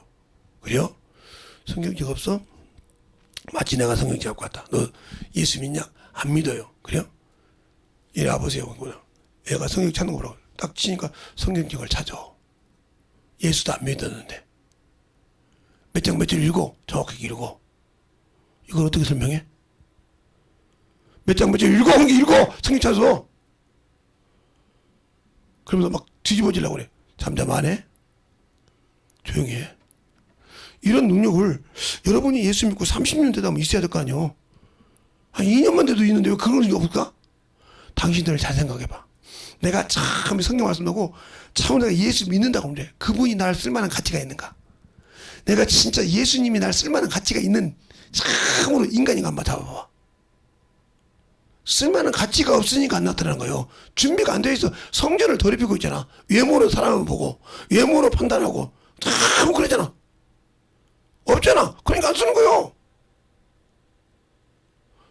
Speaker 1: 그래요? 성경책 없어? 마치 내가 성경책 갖고 왔다. 너 예수 믿냐? 안 믿어요. 그래요? 이리 와보세요. 얘가 성경 찾는 거 보라고. 딱 치니까 성경책을 찾아. 예수도 안 믿었는데. 몇 장 몇 절 읽어. 정확하게 읽어. 이걸 어떻게 설명해? 몇 장 몇 절 읽어. 한 게 읽어. 성경 찾아서. 그러면서 막 뒤집어지려고 그래. 잠잠하네. 조용히 해. 이런 능력을 여러분이 예수 믿고 30년 되다 보면 있어야 될 거 아니에요. 한 2년만 돼도 있는데 왜 그런 게 없을까? 당신들 잘 생각해봐. 내가 참 성경 말씀하고 참 내가 예수 믿는다고 하면 돼. 그분이 날 쓸만한 가치가 있는가? 내가 진짜 예수님이 날 쓸만한 가치가 있는 참으로 인간인가 한번 잡아봐. 쓸만한 가치가 없으니까 안 나타나는 거예요. 준비가 안 돼 있어. 성전을 더럽히고 있잖아. 외모로 사람을 보고 외모로 판단하고 참 그러잖아. 없잖아. 그러니까 안 쓰는 거예요.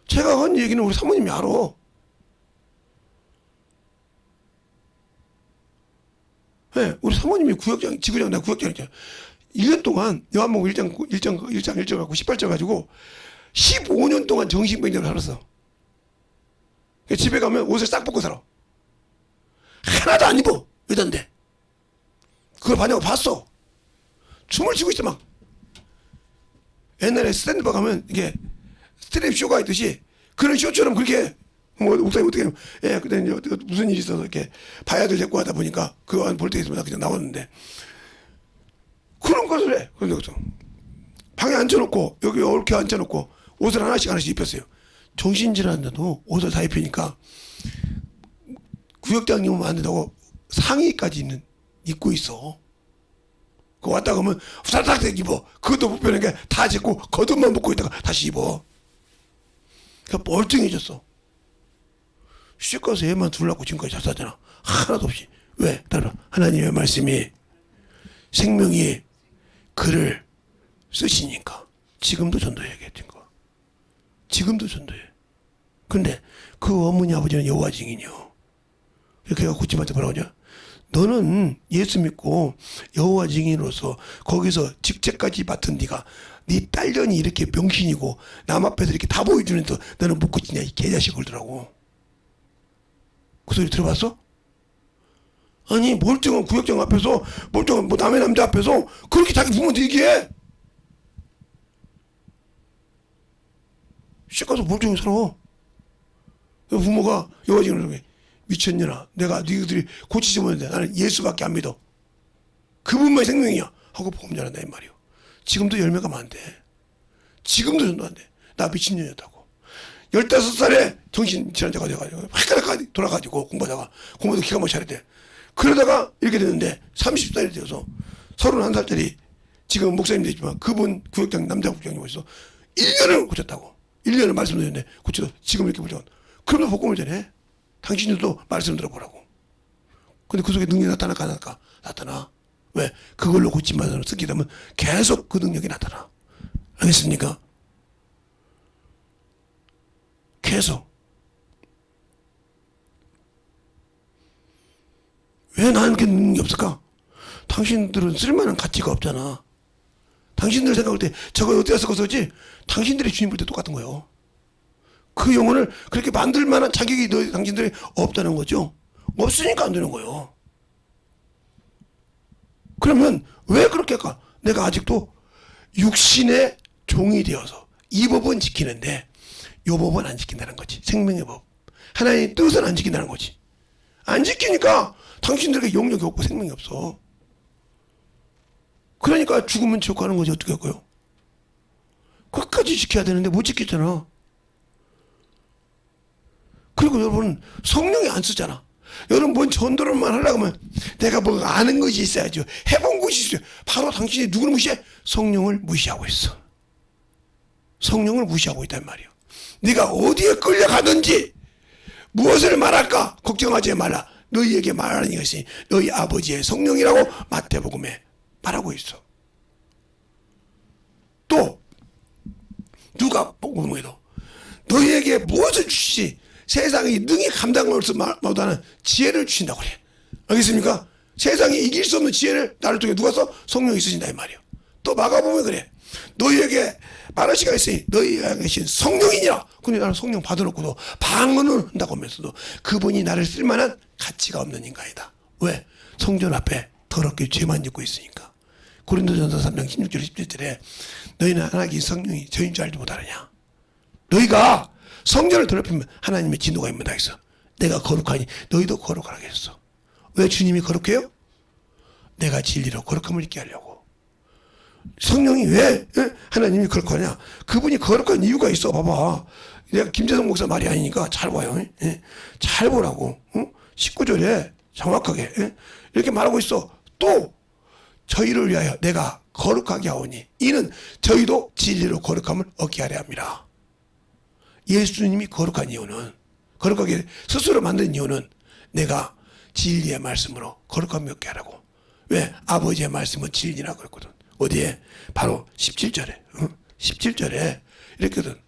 Speaker 1: 제가 한 얘기는 우리 사모님이 알아. 네, 우리 사모님이 구역장, 지구장, 내가 구역장이잖아. 1년 동안 요한복음 1장 갖고 18절 가지고 15년 동안 정신병자로 살았어. 집에 가면 옷을 싹 벗고 살아. 하나도 안 입어. 여잔데. 그걸 반영을 봤어. 춤을 추고 있어 막. 옛날에 스탠드바 가면 이게 스트랩 쇼가 있듯이 그런 쇼처럼 그렇게 뭐 목사님 어떻게 하면 예 그때 이제 무슨 일이 있어서 이렇게 바야들 데리고 하다 보니까 그거 안 볼 때 있으면 그냥 나왔는데 그런 것을 해. 그래서 방에 앉혀놓고 여기 이렇게 앉혀놓고 옷을 하나씩 입혔어요. 정신질환자도 옷을 다 입히니까 구역장님은 안 된다고 상의까지 입고 있어. 그 왔다 가면 후다닥 입어. 그것도 못 빼는 게 다 짓고 겉옷만 벗고 있다가 다시 입어. 그러니까 멀쩡해졌어. 씻고서 애만 둘러고 지금까지 잘 살잖아. 하나도 없이. 왜? 따라 하나님의 말씀이 생명이 글을 쓰시니까 지금도 전도해야겠던 거. 지금도 전도해. 근데 그 어머니 아버지는 여호와 증인이요. 그래서 고침한테 뭐라고 하냐? 너는 예수 믿고 여호와 증인으로서 거기서 직책까지 맡은 네가 네 딸년이 이렇게 병신이고 남 앞에서 이렇게 다 보여주는데 너는 못 고치냐 이 개자식 그러더라고. 그 소리 들어봤어? 아니 멀쩡한 구역장 앞에서 멀쩡한 뭐 남의 남자 앞에서 그렇게 자기 부모한테 얘기해. 씻가서 멀쩡히 살아. 부모가 여호와 증인으로 미쳤냐나 내가 너희들이 고치지 못했는데 나는 예수밖에 안 믿어. 그분만이 생명이야 하고 복음 전한다 이 말이요. 지금도 열매가 많대. 지금도 전도 안 돼. 나 미친년이었다고. 15살에 정신질환자가 돼가지고 헷갈려 돌아가지고 공부하다가 공부도 기가 막히게 잘했대. 그러다가 이렇게 됐는데 30살이 되어서 31살짜리 지금 목사님 되지만 그분 구역장 남자 국장님 오셔서 1년을 고쳤다고. 1년을 말씀드렸는데 고쳐서 지금 이렇게 보죠. 그러면 복음을 전해. 당신들도 말씀 들어보라고. 근데 그 속에 능력이 나타날까 안 나타날까? 나타나. 왜? 그걸로 고침받아서 쓰게 되면 계속 그 능력이 나타나. 알겠습니까? 계속. 왜 나는 그렇게 능력이 없을까? 당신들은 쓸만한 가치가 없잖아. 당신들 생각할 때 저거 어디다 쓰고 쓰지? 당신들이 주님 볼 때 똑같은 거예요. 그 영혼을 그렇게 만들 만한 자격이 당신들이 없다는 거죠. 없으니까 안 되는 거예요. 그러면 왜 그렇게 할까? 내가 아직도 육신의 종이 되어서 이 법은 지키는데 요 법은 안 지킨다는 거지. 생명의 법. 하나님의 뜻은 안 지킨다는 거지. 안 지키니까 당신들에게 영역이 없고 생명이 없어. 그러니까 죽으면 지옥 가는 거지. 어떻게 할 거요? 끝까지 지켜야 되는데 못 지키잖아. 그리고 여러분 성령이 안 쓰잖아. 여러분 뭔 전도를만 하려고 하면 내가 뭐 아는 것이 있어야죠. 해본 것이 있어요. 바로 당신이 누구를 무시해? 성령을 무시하고 있어. 성령을 무시하고 있단 말이에요. 네가 어디에 끌려가든지 무엇을 말할까 걱정하지 말라. 너희에게 말하는 것이 너희 아버지의 성령이라고 마태복음에 말하고 있어. 또 누가복음에도 너희에게 무엇을 주시지 세상이 능히 감당할 수 못하는 지혜를 주신다고 그래. 알겠습니까? 세상이 이길 수 없는 지혜를 나를 통해 누가 써? 성령이 쓰신다 이 말이에요. 또 마가복음에 그래. 너희에게 말할 시간이 있으니 너희에게 계신 성령이니라. 근데 나는 성령 받아놓고도 방언을 한다고 하면서도 그분이 나를 쓸만한 가치가 없는 인간이다. 왜? 성전 앞에 더럽게 죄만 짓고 있으니까. 고린도전서 3장 16절 17절에 너희는 하나님의 성령이 저인 줄 알지 못하느냐. 너희가 성전을 더럽히면 하나님의 진노가 임한다 했어. 내가 거룩하니 너희도 거룩하라 했어. 왜 주님이 거룩해요? 내가 진리로 거룩함을 있게 하려고. 성령이 왜 하나님이 거룩하냐? 그분이 거룩한 이유가 있어. 봐봐. 내가 김재성 목사 말이 아니니까 잘 봐요. 잘 보라고. 19절에 정확하게 이렇게 말하고 있어. 또 저희를 위하여 내가 거룩하게 하오니 이는 저희도 진리로 거룩함을 얻게 하려 함이라. 예수님이 거룩한 이유는, 거룩하게 스스로 만든 이유는 내가 진리의 말씀으로 거룩함을 얻게 하라고. 왜? 아버지의 말씀은 진리라 그랬거든. 어디에? 바로 17절에 17절에 이랬거든.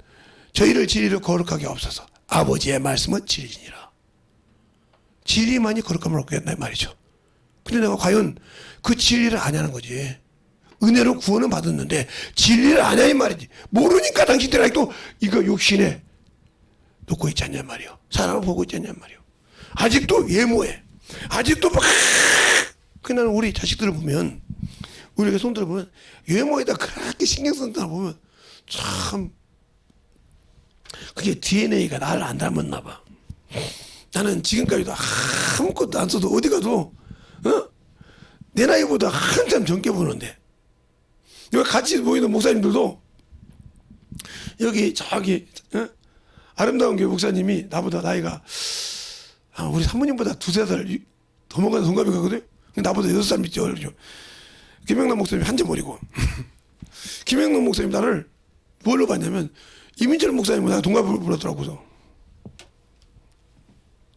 Speaker 1: 저희를 진리로 거룩하게 없어서 아버지의 말씀은 진리니라. 진리만이 거룩함을 얻게 한다 말이죠. 근데 내가 과연 그 진리를 아냐는 거지. 은혜로 구원은 받았는데 진리를 아냐 이 말이지. 모르니까 당신들 아직도 이거 욕심에 놓고 있지 않냐 말이요. 사람을 보고 있지 않냐 말이요. 아직도 예모해. 아직도 막 그날 우리 자식들을 보면, 우리가 손들을 보면 외모에다 그렇게 신경 쓴다 보면 참 그게 DNA가 나를 안 닮았나 봐. 나는 지금까지도 아무것도 안 써도 어디 가도 내 나이보다 한참 젊게 보는데, 여기 같이 모이는 목사님들도 여기 저기 아름다운 교회 목사님이 나보다 나이가 우리 사모님보다 두세 살 더 먹은 동갑이거든. 나보다 6살 밑에 어리죠. 김영남 목사님이 한참 어리고 김영남 목사님 나를 뭘로 봤냐면 이민철 목사님은 나 동갑을 불렀더라고요.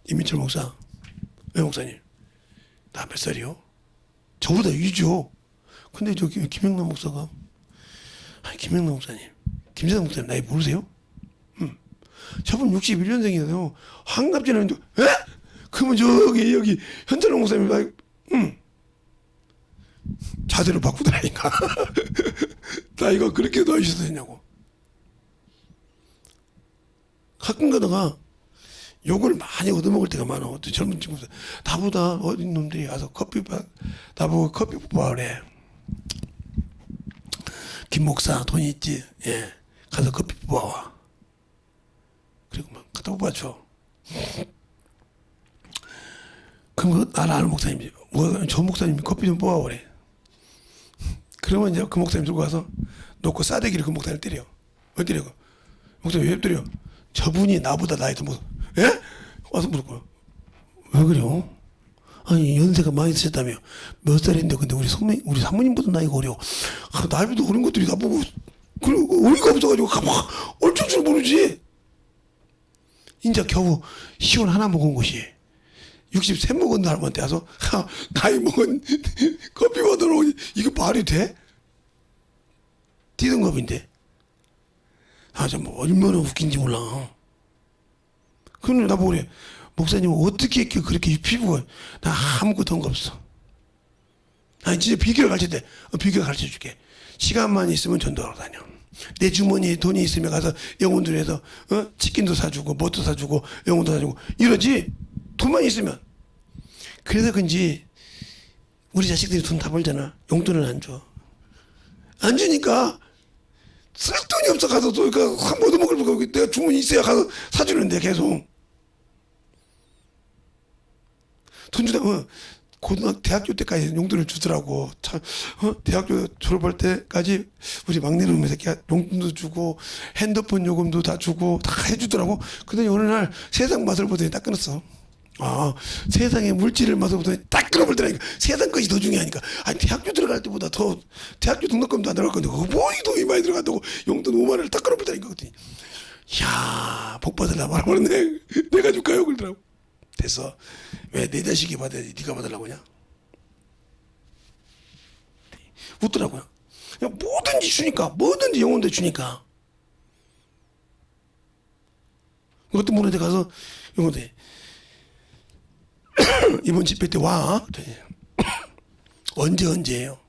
Speaker 1: 이민철 목사. 왜 목사님? 나 몇 살이요? 저보다 위죠. 근데 저기 김영남 목사가, 아니 김영남 목사님, 김재성 목사님 나이 모르세요? 저분 61년생이에요. 한갑지는 에? 그러면 여기 현철long 목사님 나이 자세를 바꾸더라니까. 나 이거 그렇게 넣으셔도 되냐고. 가끔 가다가 욕을 많이 얻어먹을 때가 많아. 어떤 젊은 친구들 나보다 어린 놈들이 와서 나보고 커피 뽑아 그래. 김 목사 돈 있지? 예, 가서 커피 뽑아와. 그리고 막 갖다 뽑아줘. 그럼 나를 아는 목사님이 저 목사님이 커피 좀 뽑아 그래. 그러면 이제 그 목사님 들고 가서 놓고 싸대기를 그 목사님을 때려. 왜 때려? 목사님 왜 때려? 저분이 나보다 나이 더 먹어. 예? 와서 물을 거야. 왜 그래요? 아니 연세가 많이 드셨다며. 몇 살인데 근데 우리 사모님보다 나이가 어려. 나이보다 어린 것들이 나보고 어이가 없어가지고 막 어쩔 줄 모르지. 인자 겨우 시원 하나 먹은 것이 63 먹은 사람한테 와서 나이 먹은 커피 받으러 이거 말이 돼? D등급인데. 참 얼마나 웃긴지 몰라. 그런데 나보고 그래. 목사님 어떻게 그렇게 피부가, 나 아무것도 한 거 없어. 아니 진짜 비결을 가르칠 때 비결 가르쳐 줄게. 시간만 있으면 전도하러 다녀. 내 주머니에 돈이 있으면 가서 영혼들에서 치킨도 사주고 뭣도 사주고 영혼도 사주고 이러지. 돈만 있으면. 그래서 그런지 우리 자식들이 돈 다 벌잖아. 용돈을 안 줘. 안 주니까 쓸 돈이 없어 가서 또 그러니까 못 먹을 거 내가 주문이 있어야 가서 사주는데 계속 돈 주다 대학교 때까지 용돈을 주더라고. 참, 대학교 졸업할 때까지 우리 막내놈의 새끼가 용돈도 주고 핸드폰 요금도 다 주고 다 해주더라고. 근데 어느 날 세상 맛을 보더니 딱 끊었어. 아, 세상의 물질을 맛을 보더니 딱 끊어버리더라니까. 세상 것이 더 중요하니까. 아니, 대학교 들어갈 때보다 더 대학교 등록금도 안 들어갈 건데 뭐 이 돈이 많이 들어간다고 용돈 5만 원을 딱 끊어버리더라니까. 그랬더니 이야, 복 받으려 말하네. 내가 줄까요? 그러더라고. 됐어. 왜 내 자식이 받아야지 네가 받으려고 하냐? 웃더라고요. 그냥 뭐든지 주니까, 뭐든지 영혼도 주니까. 어떤 분한테 가서 영혼대 이번 집회 때 와. 언제예요?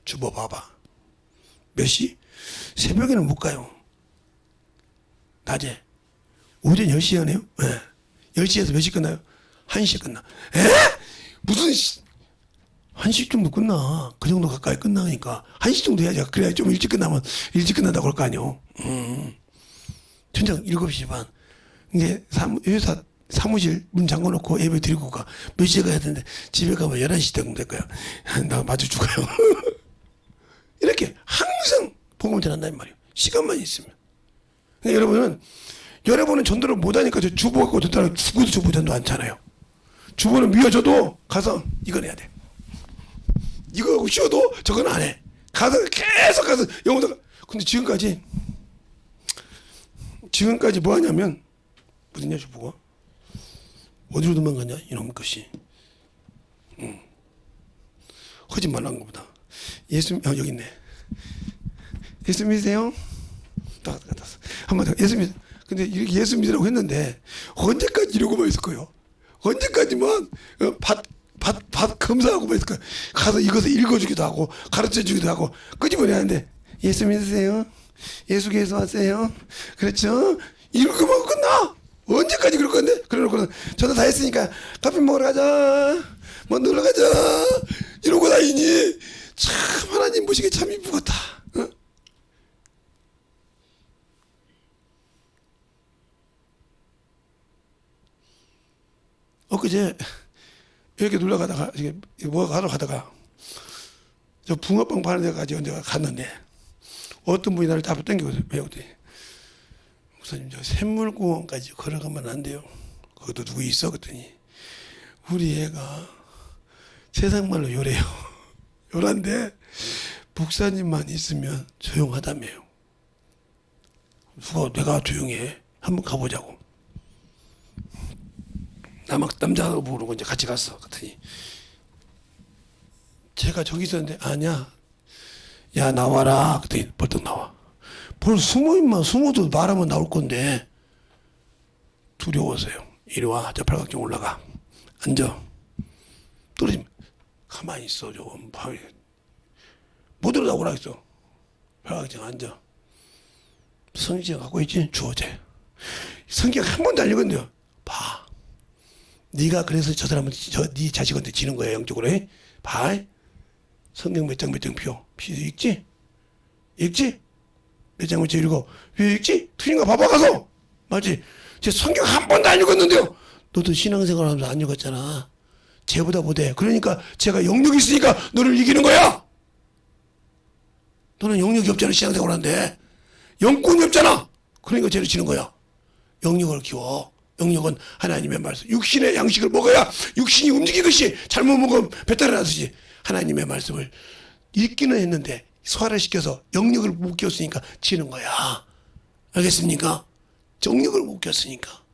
Speaker 1: 주보 봐봐. 몇 시? 새벽에는 못 가요. 낮에. 오전 10시에 하네요? 네. 10시에서 몇 시 끝나요? 1시에 끝나. 에? 무슨 1시 정도 끝나. 그 정도 가까이 끝나니까 1시 정도 해야지. 그래야 좀 일찍 끝나면 일찍 끝난다고 할 거 아니오. 전장 7시 반. 이제 회사 사무실 문 잠궈놓고 예배 드리고 가. 몇 시에 가야 되는데 집에 가면 11시 되면 될 거야. 나 마주 죽어요. 이렇게 항상 복음을 전한다는 말이에요. 시간만 있으면. 그러니까 여러분은 전도를 못하니까 저 주보 갖고 전도하는 죽어도 주보 전도 않잖아요. 주보는 미워져도 가서 이건 해야 돼. 이거 하고 쉬어도 저건 안 해. 계속 가서 영어다가. 근데 지금까지 뭐 하냐면 무슨 주보가 어디로 도망갔냐 이놈 것이. 하지 말라는 것보다 여기 있네. 예수 믿으세요? 딱 한번 더 예수 믿. 근데 이렇게 예수 믿으라고 했는데 언제까지 이러고만 있을 거예요? 언제까지만 밭 검사하고만 있을 거예요? 가서 이것을 읽어주기도 하고 가르쳐주기도 하고 끄집어내야 하는데 예수 믿으세요? 예수께서 왔어요? 그렇죠? 이러고만 끝나? 언제까지 그럴 건데? 그래놓고는 저도 다 했으니까 커피 먹으러 가자, 뭐 놀러 가자 이러고 다니니 참 하나님 보시기에 참 이쁘 같다. 엊그제 이렇게 놀러 가다가 뭐 하러 가다가 저 붕어빵 파는 데까지 내가 갔는데 어떤 분이 나를 잡아 당기고 배우더니 목사님 저 샘물공원까지 걸어가면 안 돼요. 거기도 누구 있어? 그랬더니 우리 애가 세상 말로 요래요. 요란데 목사님만 있으면 조용하다며요. 내가 조용해? 한번 가보자고. 남자하고 부르고 이제 같이 갔어. 그랬더니 제가 저기 있었는데 아니야. 야 나와라. 그랬더니 벌떡 나와. 뭘 숨어도 말하면 나올 건데 두려워서요. 이리 와. 저 팔각정 올라가. 앉아. 떨어지면 가만히 있어. 조금 못 들어다오라 했어. 팔각정 앉아. 성경 갖고 있지? 주어제. 성경 한 번도 안 읽었는데요. 봐. 네가 그래서 저 사람은 네 자식한테 지는 거야 영적으로. 해? 봐. 성경 몇 장 표 읽지? 몇 장 읽어. 왜 읽지? 틀린 거 봐봐 가서. 맞지? 제 성경 한 번도 안 읽었는데요. 너도 신앙생활 하면서 안 읽었잖아. 쟤보다 못해. 그러니까 제가 영역이 있으니까 너를 이기는 거야. 너는 영역이 없잖아. 신앙생활 하는데 영권이 없잖아. 그러니까 쟤를 지는 거야. 영역을 키워. 영역은 하나님의 말씀. 육신의 양식을 먹어야 육신이 움직이듯이 잘못 먹으면 배탈이 나듯이 하나님의 말씀을 읽기는 했는데 소화를 영역을 못 키웠으니까 지는 거야. 알겠습니까? 영역을 못 키웠으니까.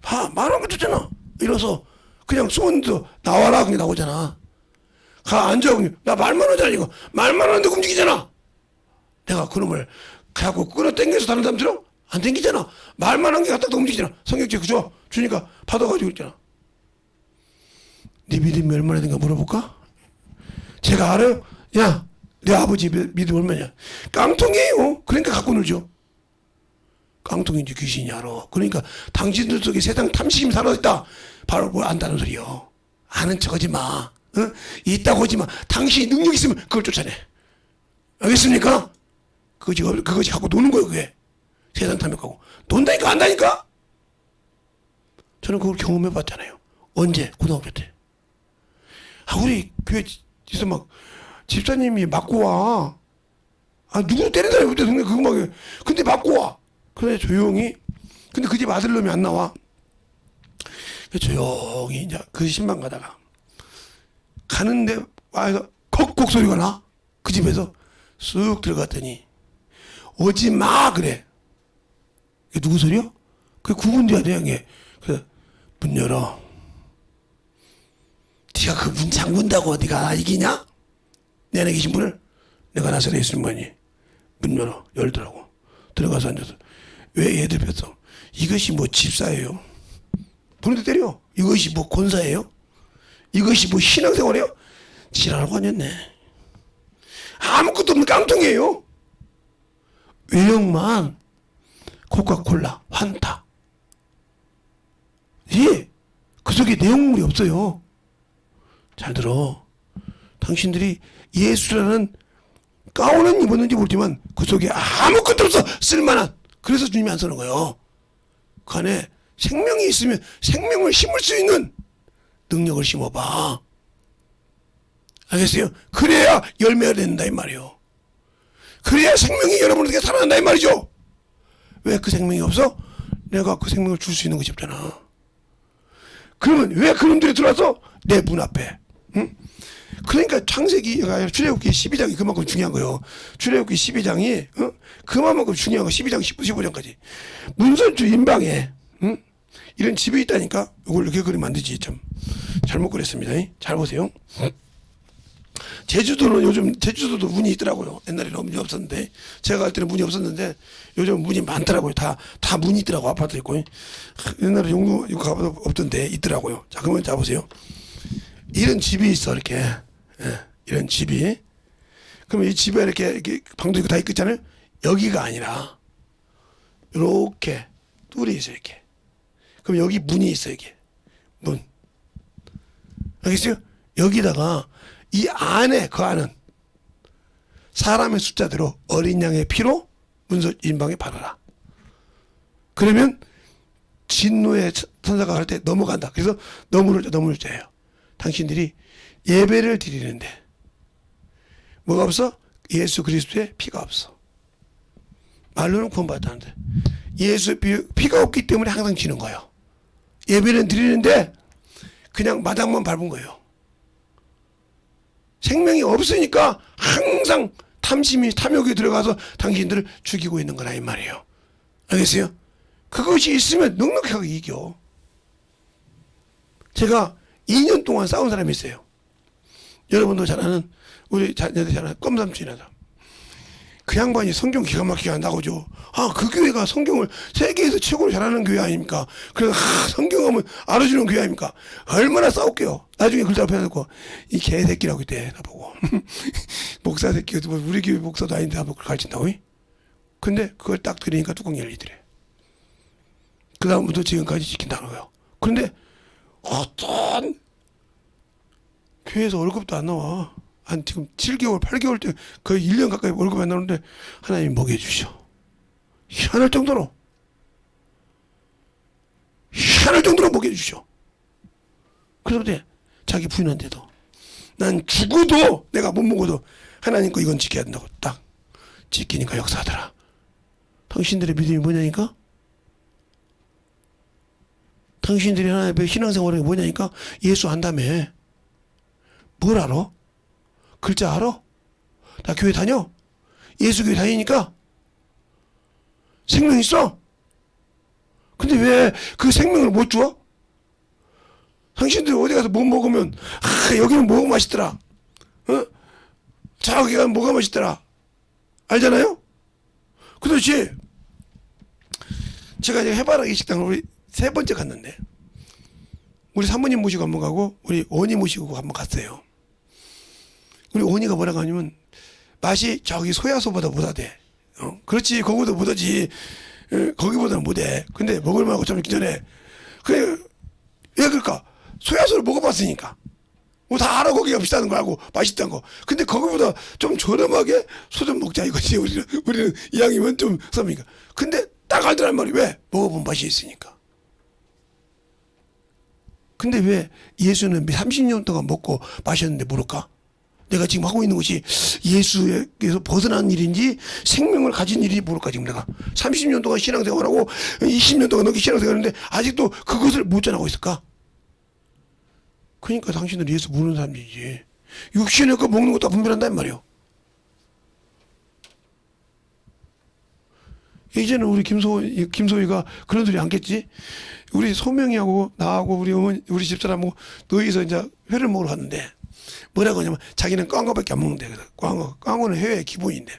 Speaker 1: 봐, 말한 것도 있잖아. 이래서 그냥 숨었는데도 나와라 그게 나오잖아. 가 앉아. 나 말만 하잖아. 이거 말만 하는데 움직이잖아. 내가 그놈을 가고 끌어당겨서 다른 사람처럼 안 당기잖아. 말만 한 게 갖다 움직이잖아. 성경책 그죠? 주니까 받아가지고 있잖아. 네 믿음이 얼마나 된가 물어볼까? 제가 알아요? 야, 내 아버지 믿음 얼마냐? 깡통이에요. 그러니까 갖고 놀죠. 깡통인지 귀신이 알아. 그러니까 당신들 속에 세상 탐심이 살아있다. 바로 뭘 안다는 소리요. 아는 척하지 마. 어? 있다고 하지 마. 당신이 능력 있으면 그걸 쫓아내. 알겠습니까? 그것이 갖고 노는 거예요. 그게 세상 탐욕하고 논다니까 안다니까. 저는 그걸 경험해 봤잖아요. 언제? 고등학교 때. 우리 교회에서 막 집사님이 맞고 와. 누구도 때리다니 못해. 그거 막. 근데 맞고 와. 그래 조용히. 근데 그 집 아들놈이 안 나와. 조용히 이제 그 신방 가다가 가는데 와서 컥컥 소리가 나. 그 집에서 쑥 들어갔더니 오지 마 그래. 이게 누구 소리야? 그게 구분돼야 돼 이게. 그래서 문 열어. 네가 그 문 잠근다고 네가 이기냐? 내 안에 계신 분을. 내가 나서라 예수님만이. 문 열어. 열더라고. 들어가서 앉아서 왜 얘들 뺐어? 이것이 뭐 집사예요? 본인도 때려. 이것이 뭐 권사예요? 이것이 뭐 신앙생활이에요? 지랄하고 앉았네. 아무것도 없는 깡통이에요. 외형만 코카콜라, 환타. 예, 그 속에 내용물이 없어요. 잘 들어. 당신들이 예수라는 가운은 입었는지 모르지만 그 속에 아무것도 없어. 쓸만한. 그래서 주님이 안 쓰는 거예요. 그 안에 생명이 있으면 생명을 심을 수 있는 능력을 심어봐. 알겠어요? 그래야 열매가 된다 이 말이에요. 그래야 생명이 여러분에게 살아난다 이 말이죠. 왜 그 생명이 없어? 내가 그 생명을 줄 수 있는 것이 없잖아. 그러면 왜 그놈들이 들어와서 내 문 앞에? 응? 그러니까 창세기가 출애굽기 12장이 그만큼 중요한 거예요. 출애굽기 12장이 그만큼 중요한 거. 12장 15장까지 문선주 인방에 이런 집이 있다니까. 이걸 이렇게 그리면 안 되지. 참 잘못 그렸습니다. 잘 보세요. 제주도는 요즘 제주도도 문이 있더라고요. 옛날에는 문이 없었는데 제가 갈 때는 문이 없었는데 요즘 문이 많더라고요. 다 문이 있더라고. 아파트 있고. 옛날에 용도 이거 가봐도 없던데 있더라고요. 자 그러면 자 보세요. 이런 집이 있어 이렇게. 예, 이런 집이. 그러면 이 집에 이렇게 방도 있고 다 있잖아요. 여기가 아니라 이렇게 뚫이 있어 이렇게. 그럼 여기 문이 있어 이게 문. 알겠어요? 여기다가 이 안에 그 안은 사람의 숫자대로 어린 양의 피로 문서 인방에 바르라. 그러면 진노의 천사가 갈 때 넘어간다. 그래서 너무를 죄예요. 당신들이 예배를 드리는데 뭐가 없어? 예수 그리스도의 피가 없어. 말로는 구원받았다는데 예수 피가 없기 때문에 항상 지는 거예요. 예배는 드리는데 그냥 마당만 밟은 거예요. 생명이 없으니까 항상 탐욕이 들어가서 당신들을 죽이고 있는 거라 이 말이에요. 알겠어요? 그것이 있으면 넉넉하게 이겨. 제가 2년 동안 싸운 사람이 있어요. 여러분도 잘 아는 우리 자녀들 잘 아는 껌삼촌이라서. 그 양반이 성경 기가 막히게 한다고죠. 그 교회가 성경을 세계에서 최고로 잘하는 교회 아닙니까? 그래서 성경하면 알아주는 교회 아닙니까? 얼마나 싸울게요. 나중에 글자 앞에 놓고 이 개새끼라고 그때 나보고 목사 새끼 우리 교회 목사도 아닌데 나보고 가르친다고. 근데 그걸 딱 들으니까 뚜껑 열리더래. 그 다음부터 지금까지 지킨다는 거예요. 그런데 어떤 교회에서 월급도 안 나와. 한 지금 7개월, 8개월 때 거의 1년 가까이 월급이 안 나오는데 하나님이 먹여주셔. 희한할 정도로 먹여주셔. 그런데 자기 부인한테도 난 죽어도 내가 못 먹어도 하나님 거 이건 지켜야 된다고 딱 지키니까 역사하더라. 당신들의 믿음이 뭐냐니까? 당신들이 하나님의 신앙생활이 뭐냐니까? 예수 안다며. 뭘 알아? 글자 알아? 나 교회 다녀? 예수 교회 다니니까 생명 있어? 근데 왜 그 생명을 못 줘? 당신들 어디 가서 못 먹으면 여기는 뭐가 맛있더라. 저기 가면 뭐가 맛있더라. 알잖아요? 그렇지. 제가 이제 해바라기 식당을 우리 3번째 갔는데 우리 사모님 모시고 한번 가고 우리 어머니 모시고 한번 갔어요. 우리 어머니가 뭐라고 하냐면 맛이 저기 소야소보다 못하대. 그렇지 거기보다 못하지. 거기보다는 못해. 근데 먹을만하고 좀 전에 그래 왜 그럴까? 소야소를 먹어봤으니까. 뭐 다 알아. 거기가 비싸는 거 알고 맛있다는 거. 근데 거기보다 좀 저렴하게 소 좀 먹자 이거지. 우리는 이왕이면 좀 섭니까. 근데 딱 알더란 말이 왜? 먹어본 맛이 있으니까. 근데 왜 예수는 30년 동안 먹고 마셨는데 모를까? 내가 지금 하고 있는 것이 예수에게서 벗어난 일인지 생명을 가진 일인지 모를까 지금 내가 30년 동안 신앙생활하고 20년 동안 넘게 신앙생활하는데 아직도 그것을 못 전하고 있을까? 그러니까 당신은 예수 모르는 사람이지. 육신의 거 먹는 것도 분별한단 말이요. 이제는 우리 김소희가 그런 소리 안겠지? 우리 소명이하고 나하고 우리 어머니, 우리 집사람하고 너희서 이제 회를 먹으러 갔는데 뭐라고 하냐면 자기는 꽝어밖에 안 먹는데. 그래서 꽝어는 해외의 기본인데.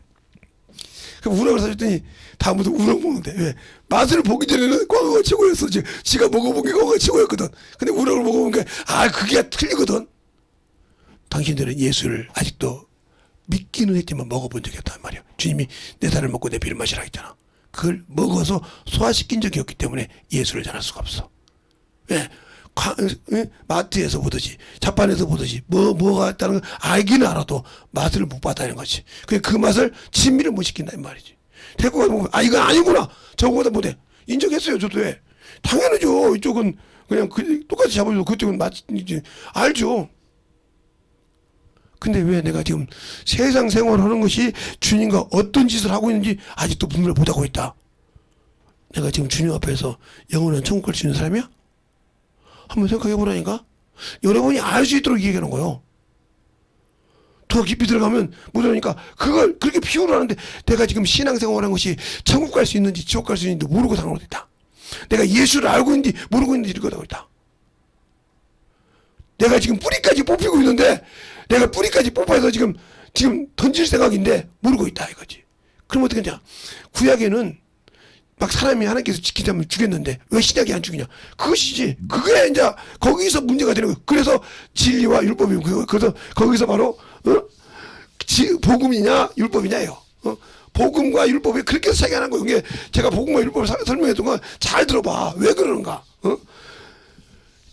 Speaker 1: 그럼 우럭을 사줬더니 다음부터 우럭 먹는데. 왜? 맛을 보기 전에는 꽝어가 최고였어. 지가 먹어본 게 꽝어가 최고였거든. 근데 우럭을 먹어보니까 그게 틀리거든. 당신들은 예수를 아직도 믿기는 했지만 먹어본 적이 없단 말이야. 주님이 내 살을 먹고 내 피를 마시라 했잖아. 그걸 먹어서 소화시킨 적이 없기 때문에 예수를 전할 수가 없어. 왜? 마트에서 보듯이 자판에서 보듯이 뭐가 있다는 걸 알기는 알아도 맛을 못 봤다는 거지. 그 맛을 진미를 못 시킨다 이 말이지. 데리고 가서 보면 이건 아니구나. 저거보다 못해. 인정했어요. 저도. 왜? 당연하죠. 이쪽은 그냥 똑같이 잡아줘도 그쪽은 맛이지. 알죠. 근데 왜 내가 지금 세상 생활하는 것이 주님과 어떤 짓을 하고 있는지 아직도 분별을 못하고 있다. 내가 지금 주님 앞에서 영원한 천국 갈 수 있는 사람이야? 한번 생각해 보라니까. 여러분이 알 수 있도록 얘기하는 거예요. 더 깊이 들어가면 못 오니까 그걸 그렇게 비유를 하는데 내가 지금 신앙생활한 것이 천국 갈 수 있는지 지옥 갈 수 있는지 모르고 살고 있다. 내가 예수를 알고 있는지 모르고 있는지 이렇게 하고 있다. 내가 지금 뿌리까지 뽑히고 있는데 내가 뿌리까지 뽑아서 지금 던질 생각인데 모르고 있다 이거지. 그럼 어떻게 하냐. 구약에는 막 사람이 하나님께서 지키자면 죽였는데 왜 신약이 안 죽이냐. 그것이지. 그게 이제 거기서 문제가 되는 거예요. 그래서 진리와 율법이 그래서 거기서 바로 복음이냐 율법이냐예요. 복음과 율법이 그렇게 해서 차이가 나는 거예요. 이게 제가 복음과 율법을 설명했던 건 잘 들어봐. 왜 그러는가.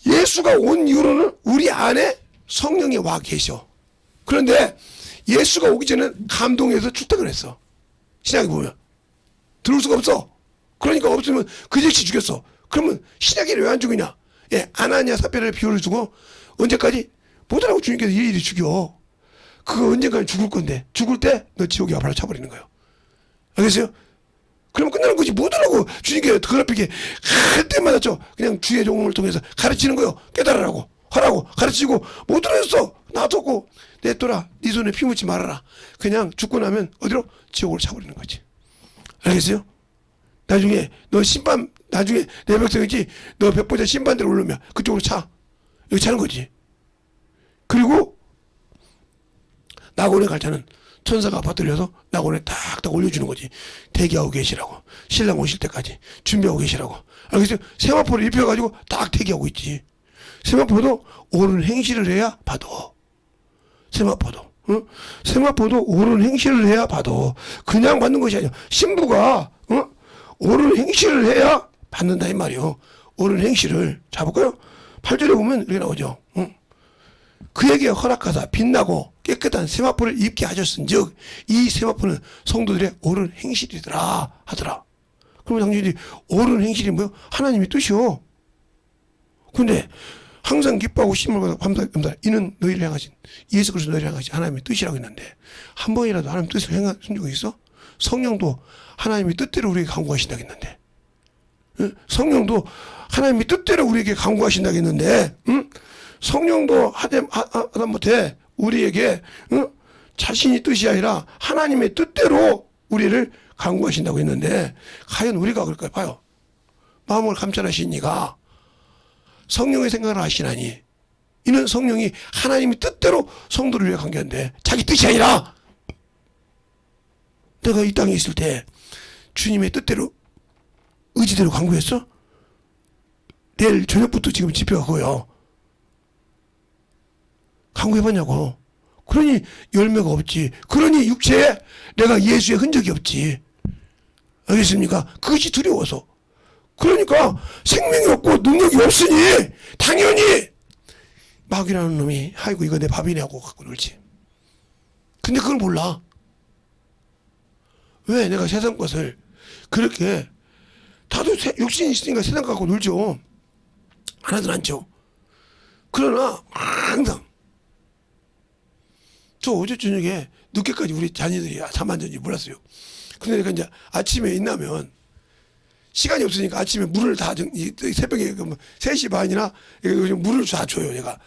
Speaker 1: 예수가 온 이후로는 우리 안에 성령이 와 계셔. 그런데 예수가 오기 전에는 감동해서 출퇴근을 했어. 신약에 보면 들어올 수가 없어. 그러니까 없으면 그 즉시 죽였어. 그러면 신약에 왜 안 죽이냐. 아나니아 삽비라의 비유를 두고 언제까지 보더라고. 주님께서 일일이 죽여. 그거 언젠가는 죽을 건데 죽을 때 너 지옥에 바로 쳐버리는 거예요. 알겠어요? 그러면 끝나는 거지. 뭐더라고. 주님께서 그렇게 할 때마다 그냥 주의 종을 통해서 가르치는 거요. 깨달으라고 하라고 가르치고 못 들어줬어. 놔뒀고 냈더라. 네 손에 피 묻지 말아라. 그냥 죽고 나면 어디로? 지옥으로 차버리는 거지. 알겠어요? 나중에 나중에 내 백성이지 너 백보자 심판대로 올르면 그쪽으로 차. 여기 차는 거지. 그리고 낙원에 갈 자는 천사가 받들려서 낙원에 딱딱 올려주는 거지. 대기하고 계시라고. 신랑 오실 때까지 준비하고 계시라고. 알겠어요? 세마포를 입혀가지고 딱 대기하고 있지. 세마포도 옳은 행실을 해야 받아. 세마포도. 세마포도 옳은 행실을 해야 받아. 그냥 받는 것이 아니야. 신부가 옳은 행실을 해야 받는다 이 말이요. 옳은 행실을. 잡을까요? 8절에 보면 이렇게 나오죠. 그에게 허락하사 빛나고 깨끗한 세마포를 입게 하셨은즉 이 세마포는 성도들의 옳은 행실이더라 하더라. 그러면 당신들이 옳은 행실이 뭐요? 하나님의 뜻이요. 근데 항상 기뻐하고 심을 감사 이는 너희를 향하신 예수 그리스도 너희를 향하신 하나님의 뜻이라고 했는데 한 번이라도 하나님의 뜻을 행한 적이 있어? 성령도 하나님의 뜻대로 우리에게 강구하신다고 했는데 성령도 하나님의 뜻대로 우리에게 강구하신다고 했는데 성령도 하다못해 우리에게 자신의 뜻이 아니라 하나님의 뜻대로 우리를 강구하신다고 했는데 과연 우리가 그럴까요? 봐요. 마음을 감찰하신 이가 성령의 생각을 하시나니 이는 성령이 하나님의 뜻대로 성도를 위해 강구한데 자기 뜻이 아니라 내가 이 땅에 있을 때 주님의 뜻대로 의지대로 강구했어? 내일 저녁부터 지금 집회가 그거요. 강구해봤냐고. 그러니 열매가 없지. 그러니 육체에 내가 예수의 흔적이 없지. 알겠습니까? 그것이 두려워서. 그러니까 생명이 없고 능력이 없으니 당연히 마귀라는 놈이 아이고 이거 내 밥이네 하고 갖고 놀지. 근데 그걸 몰라. 왜 내가 세상 것을 그렇게 다도 육신이 있으니까 세상 갖고 놀죠. 안 하진 않죠. 그러나 항상 저 어제 저녁에 늦게까지 우리 자녀들이 잠 안 자는지 몰랐어요. 근데 내가 이제 아침에 있나면 시간이 없으니까 아침에 물을 다 새벽에 3시 반이나 물을 다 줘요. 제가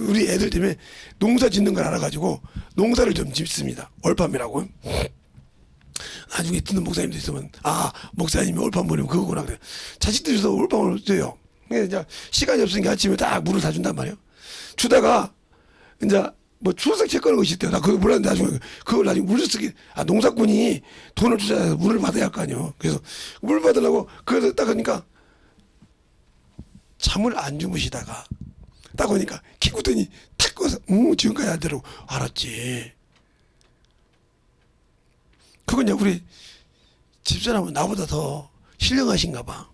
Speaker 1: 우리 애들 때문에 농사 짓는 걸 알아가지고 농사를 좀 짓습니다. 올밤이라고. 나중에 듣는 목사님도 있으면 목사님이 올밤 보내면 그거구나 그래. 자식들이서 올밤을 줘요. 그래서 이제 시간이 없으니까 아침에 딱 물을 다 준단 말이에요. 주다가 이제 뭐 출석 체크하는 거 있을 때 나 그거 몰랐는데 나중에 그걸 나중에 물을 쓰기 농사꾼이 돈을 주자 물을 받아야 할 거 아니에요. 그래서 물 받으려고 그래서 딱 하니까 잠을 안 주무시다가 딱 오니까 키고더니 탁 꺼서 지금까지 안 되라고. 알았지. 그건 이제 우리 집사람은 나보다 더 신령하신가 봐.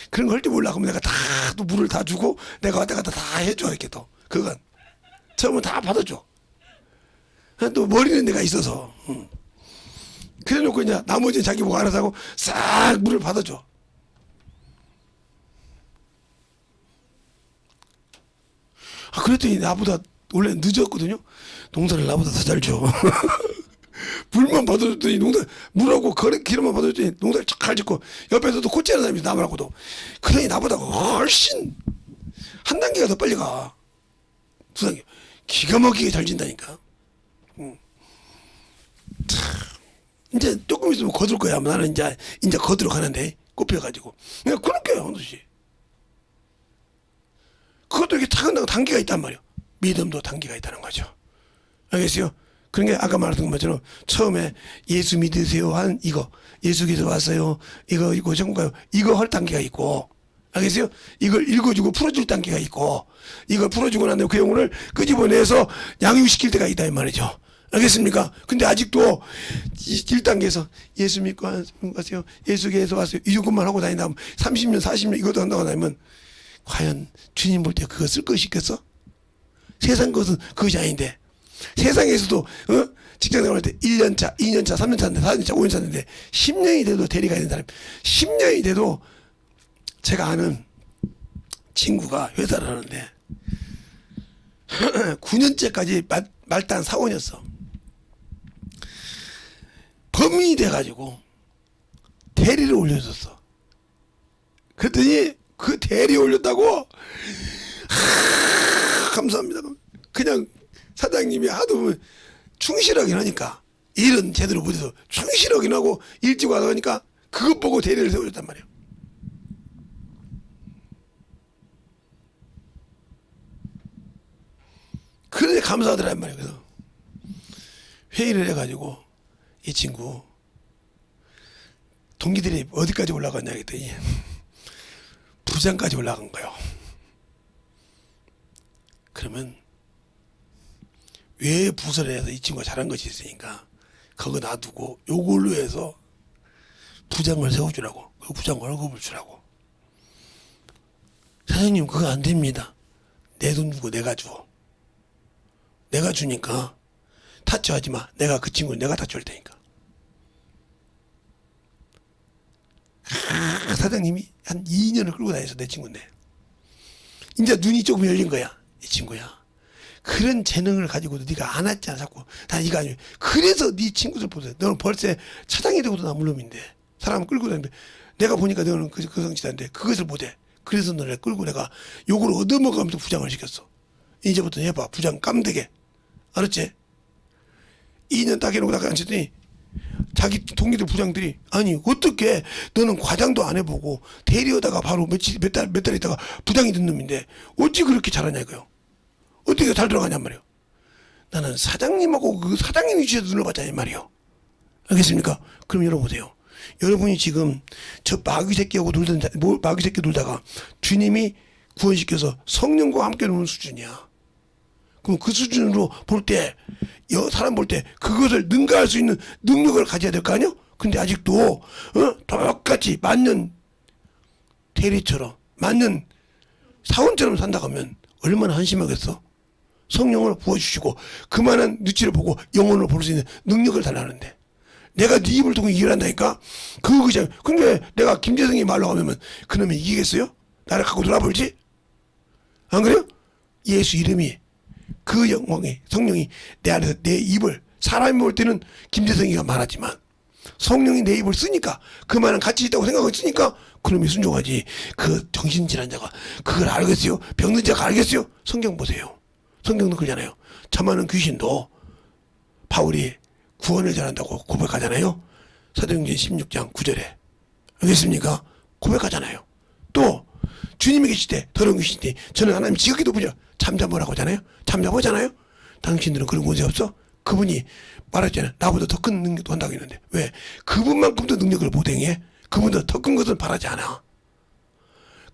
Speaker 1: 그런 거 할 줄 몰라. 그러면 내가 다 또 물을 다 주고 내가 왔다 갔다 다 해줘 이렇게 또. 그건 처음은 다 받아줘. 또 머리는 내가 있어서. 그래 놓고 이제 나머지는 자기 보고 알아서 하고 싹 물을 받아줘. 그랬더니 나보다 원래 늦었거든요. 농사를 나보다 더 잘 줘. 물만 받아줬더니 물하고 기름만 받아줬더니 농사를 잘 짓고 옆에서도 코치하는 사람이 나무라고도. 그러니 나보다 훨씬 한 단계가 더 빨리 가. 두 단계. 기가 막히게 잘 진다니까. 이제 조금 있으면 거둘 거야. 나는 이제 거들어 가는데 꼽혀가지고. 그냥 그럴게요, 황도씨. 그것도 이렇게 차근차근 단계가 있단 말이야. 믿음도 단계가 있다는 거죠. 알겠어요? 그런 게 아까 말했던 것처럼 처음에 예수 믿으세요 한 이거 예수께서 왔어요. 이거 전가요. 이거 할 단계가 있고. 알겠어요? 이걸 읽어주고 풀어줄 단계가 있고, 이걸 풀어주고 난 다음에 그 영혼을 끄집어내서 양육시킬 때가 있다 이 말이죠. 알겠습니까? 근데 아직도 1단계에서 예수 믿고 가세요. 예수께서 왔어요. 이것만 하고 다닌다면 30년 40년 이것도 한다고 다니면 과연 주님 볼 때 그거 쓸 것이 있겠어? 세상 것은 그것이 아닌데, 세상에서도 직장 생활할 때 1년차 2년차 3년차인데 4년차 5년차인데 10년이 돼도 대리가 있는 사람, 10년이 돼도. 제가 아는 친구가 회사를 하는데 9년째까지 말단 사원이었어. 범인이 돼가지고 대리를 올려줬어. 그랬더니 그 대리 올렸다고 감사합니다. 그냥 사장님이 하도 충실하긴 하니까 일은 제대로 못해서 충실하긴 하고 일찍 와서 하니까 그것 보고 대리를 세워줬단 말이야. 그런데 감사하더란 말이에요. 그래서 회의를 해가지고 이 친구 동기들이 어디까지 올라갔냐 했더니 부장까지 올라간 거예요. 그러면 왜 부서를 해서 이 친구가 잘한 것이 있으니까 그거 놔두고 요걸로 해서 부장을 세워주라고, 그 부장 월급을 주라고. 사장님 그거 안 됩니다. 내 돈 주고 내가 줘. 내가 주니까 타치하지 마. 내가 그 친구는 내가 타치할 테니까. 사장님이 한 2년을 끌고 다녔어. 내 친구인데 이제 눈이 조금 열린 거야. 이 친구야. 그런 재능을 가지고도 네가 안 왔잖아. 자꾸 난 이거 아니야. 그래서 네 친구들 보세요. 너는 벌써 차장이 되고도 남을 놈인데 사람 끌고 다니는데 내가 보니까 너는 그 성취자인데 그것을 못해. 그래서 너를 끌고 내가 요걸 얻어먹으면서 부장을 시켰어. 이제부터 해봐. 부장 깜되게. 알았지? 2년 딱 해놓고 딱 앉혔더니 자기 동기들 부장들이 아니 어떻게 너는 과장도 안 해보고 대리하다가 바로 몇 달 있다가 부장이 된 놈인데 어찌 그렇게 잘하냐 이거요. 어떻게 잘 들어가냔 말이요. 나는 사장님하고 그 사장님 위치에서 눌러봤자 이 말이요. 알겠습니까? 그럼 여러분 보세요. 여러분이 지금 저 마귀 새끼하고 마귀 새끼 놀다가 주님이 구원시켜서 성령과 함께 노는 수준이야. 그럼 그 수준으로 볼 때, 사람 볼 때 그것을 능가할 수 있는 능력을 가져야 될 거 아니야? 근데 아직도 똑같이 만년 대리처럼 만년 사원처럼 산다고 하면 얼마나 한심하겠어? 성령을 부어주시고 그만한 눈치를 보고 영혼을 볼 수 있는 능력을 달라는데 내가 네 입을 두고 이기란다니까. 그거잖아. 근데 내가 김재성이 말로 하면 그놈이 이기겠어요? 나를 갖고 놀아볼지? 안 그래요? 예수 이름이 그 영광이 성령이 내 안에서 내 입을 사람이 볼 때는 김재성이가 말하지만 성령이 내 입을 쓰니까 그만한 가치 있다고 생각을 쓰니까 그놈이 순종하지. 그 정신질환자가 그걸 알겠어요? 병든 자가 알겠어요? 성경 보세요. 성경도 그러잖아요. 참하는 귀신도 바울이 구원을 전한다고 고백하잖아요. 사도행전 16장 9절에 알겠습니까? 고백하잖아요. 또 주님이 계실 때 더러운 귀신이 저는 하나님 지극히도 보죠. 잠잠하라고 하잖아요. 잠잠하잖아요. 당신들은 그런 권세 없어? 그분이 말했잖아요. 나보다 더 큰 능력도 한다고 했는데 왜? 그분만큼도 능력을 못 행해? 그분보다 더 큰 것을 바라지 않아.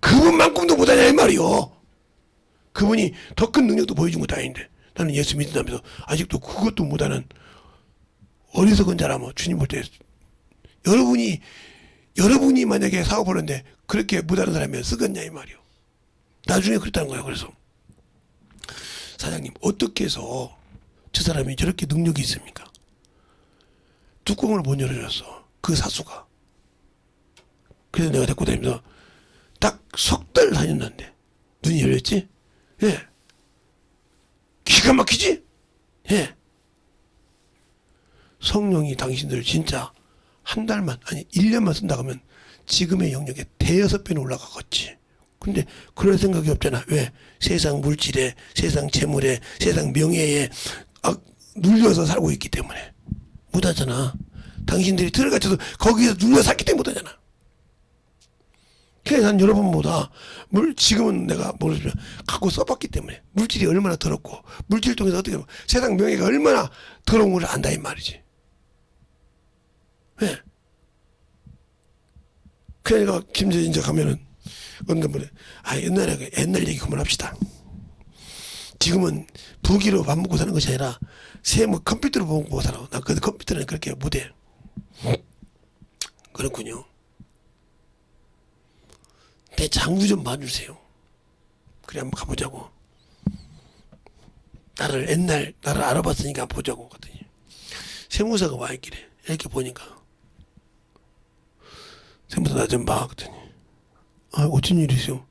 Speaker 1: 그분만큼도 못하냐 이 말이요. 그분이 더 큰 능력도 보여준 것도 아닌데 나는 예수 믿는다면서 아직도 그것도 못하는 어리석은 자라면 주님 볼 때 여러분이 만약에 사업을 하는데 그렇게 못하는 사람이면 쓰겠냐 이 말이요. 나중에 그랬다는 거예요. 그래서 사장님 어떻게 해서 저 사람이 저렇게 능력이 있습니까? 뚜껑을 못 열어줬어. 그 사수가. 그래서 내가 데리고 다니면서 딱 석 달 다녔는데 눈이 열렸지? 예. 기가 막히지? 예. 성령이 당신들을 진짜 한 달만 아니 1년만 쓴다 그러면 지금의 영역에 대여섯 배는 올라가겠지. 근데 그럴 생각이 없잖아. 왜? 세상 물질에, 세상 재물에, 세상 명예에 눌려서 살고 있기 때문에 못하잖아. 당신들이 틀을 갖춰서 거기서 눌려 살기 때문에 못하잖아. 그래서 난 여러분보다 지금은 내가 모르지만 갖고 써봤기 때문에 물질이 얼마나 더럽고 물질 통해서 어떻게 보면 세상 명예가 얼마나 더러운 걸 안다 이 말이지. 왜? 그러니까 김재진자 가면은 어느 분에 옛날 얘기 그만합시다. 지금은 부기로 밥 먹고 사는 것이 아니라 컴퓨터로 밥 먹고 살아. 나 그 컴퓨터는 그렇게 못해. 그렇군요. 내 장부 좀 봐주세요. 그래 한번 가보자고. 나를 알아봤으니까 보자고 그랬더니 세무사가 와 있길래 이렇게 보니까 세무사 나 좀 봐 그랬더니 어쩐 일이세요?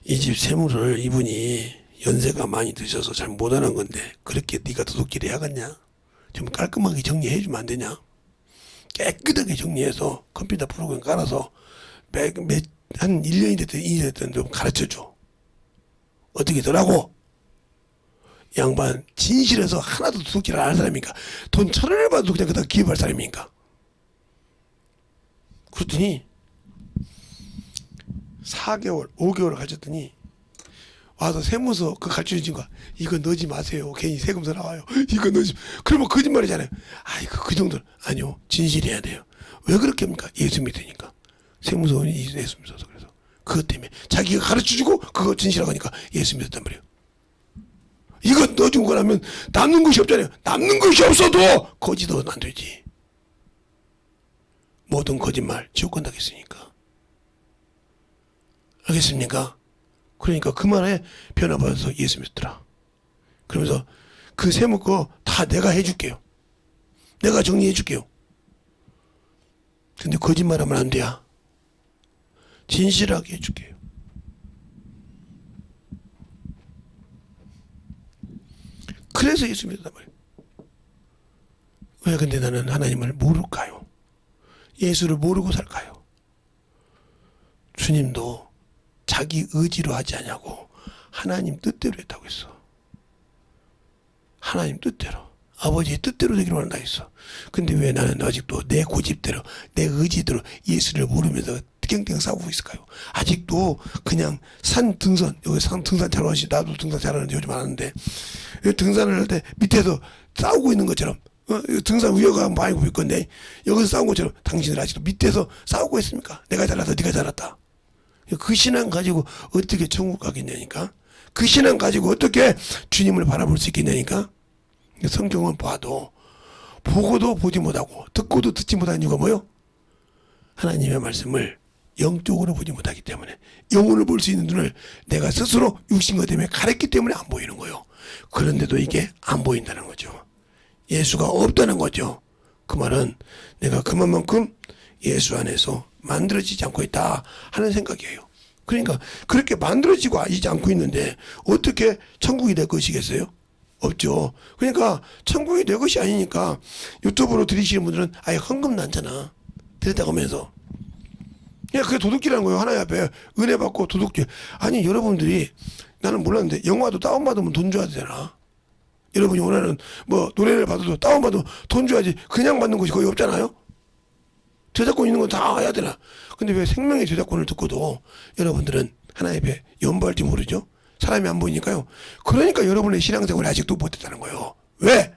Speaker 1: 이 집 세무를 이분이 연세가 많이 드셔서 잘 못하는 건데 그렇게 네가 도둑질 해야겠냐? 좀 깔끔하게 정리해 주면 안 되냐? 깨끗하게 정리해서 컴퓨터 프로그램 깔아서 한 1년이 됐든 2년이 됐든 좀 가르쳐줘. 어떻게 더라고? 양반 진실해서 하나도 도둑질 안 할 사람인가? 돈 1,000원을 받아도 그냥 그다 기업할 사람인가? 그랬더니 4개월 5개월을 가르쳤더니 와서 세무서 그 가르쳐준 거 이거 넣지 마세요. 괜히 세금서 나와요. 이거 넣지. 그러면 거짓말이잖아요. 그 정도는 아니요. 진실해야 돼요. 왜 그렇게 합니까? 예수 믿으니까. 세무서원이 예수 믿어서 그래서 그것 때문에 자기가 가르쳐주고 그거 진실하고 하니까 예수 믿었단 말이에요. 이거 넣어준 거라면 남는 것이 없잖아요. 남는 것이 없어도 거짓은 안 되지. 모든 거짓말 지옥 간다겠으니까. 알겠습니까? 그러니까 그 말에 변화받아서 예수 믿더라. 그러면서 그 세무 거 다 내가 해줄게요. 내가 정리해줄게요. 근데 거짓말하면 안 돼요. 진실하게 해줄게요. 그래서 예수 믿었단 말이에요. 왜 근데 나는 하나님을 모를까요? 예수를 모르고 살까요? 주님도 자기 의지로 하지 않냐고 하나님 뜻대로 했다고 했어. 하나님 뜻대로 아버지의 뜻대로 되기로 한다 했어. 근데 왜 나는 아직도 내 고집대로 내 의지대로 예수를 모르면서 땡땡 싸우고 있을까요? 아직도 그냥 산 등산 여기 산 등산 잘하시 나도 등산 잘하는데 요즘 안 하는데 등산을 할 때 밑에서 싸우고 있는 것처럼 등산 위에가 많이 보일 건데 여기서 싸운 것처럼 당신들 아직도 밑에서 싸우고 있습니까? 내가 잘났다 네가 잘났다. 그 신앙 가지고 어떻게 천국 가겠냐니까. 그 신앙 가지고 어떻게 주님을 바라볼 수 있겠냐니까. 성경은 봐도 보고도 보지 못하고 듣고도 듣지 못하는 이유가 뭐요? 하나님의 말씀을 영적으로 보지 못하기 때문에 영혼을 볼 수 있는 눈을 내가 스스로 육신과 때문에 가렸기 때문에 안 보이는 거예요. 그런데도 이게 안 보인다는 거죠. 예수가 없다는 거죠. 그 말은 내가 그만큼 예수 안에서 만들어지지 않고 있다 하는 생각이에요. 그러니까 그렇게 만들어지고 있지 않고 있는데 어떻게 천국이 될 것이겠어요? 없죠. 그러니까 천국이 될 것이 아니니까 유튜브로 들으시는 분들은 아예 헌금 났잖아. 들었다고 하면서. 그냥 그게 도둑질하는 거예요. 하나님 앞에 은혜 받고 도둑질. 아니 여러분들이 나는 몰랐는데 영화도 다운받으면 돈 줘야 되잖아. 여러분이 원하는 뭐 노래를 받아도 다운받으면 돈 줘야지. 그냥 받는 것이 거의 없잖아요. 저작권 있는 건 다 해야 되나. 근데 왜 생명의 저작권을 듣고도 여러분들은 하나님 앞에 연보할지 모르죠. 사람이 안 보이니까요. 그러니까 여러분의 신앙생활이 아직도 못했다는 거예요. 왜?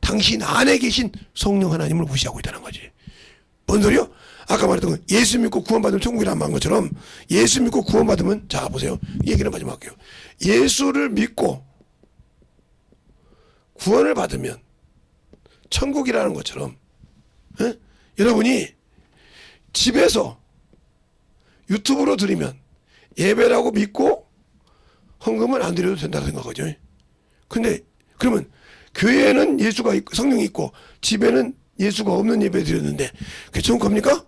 Speaker 1: 당신 안에 계신 성령 하나님을 무시하고 있다는 거지. 뭔 소리요? 아까 말했던 거 예수 믿고 구원받으면 천국이란 말한 것처럼 예수 믿고 구원받으면 자 보세요. 이 얘기는 마지막 할게요. 예수를 믿고 구원을 받으면 천국이라는 것처럼 에? 여러분이 집에서 유튜브로 드리면 예배라고 믿고 헌금은 안 드려도 된다고 생각하죠. 근데 그러면 교회에는 예수가 있고 성령이 있고 집에는 예수가 없는 예배 드렸는데 그게 좋은 겁니까?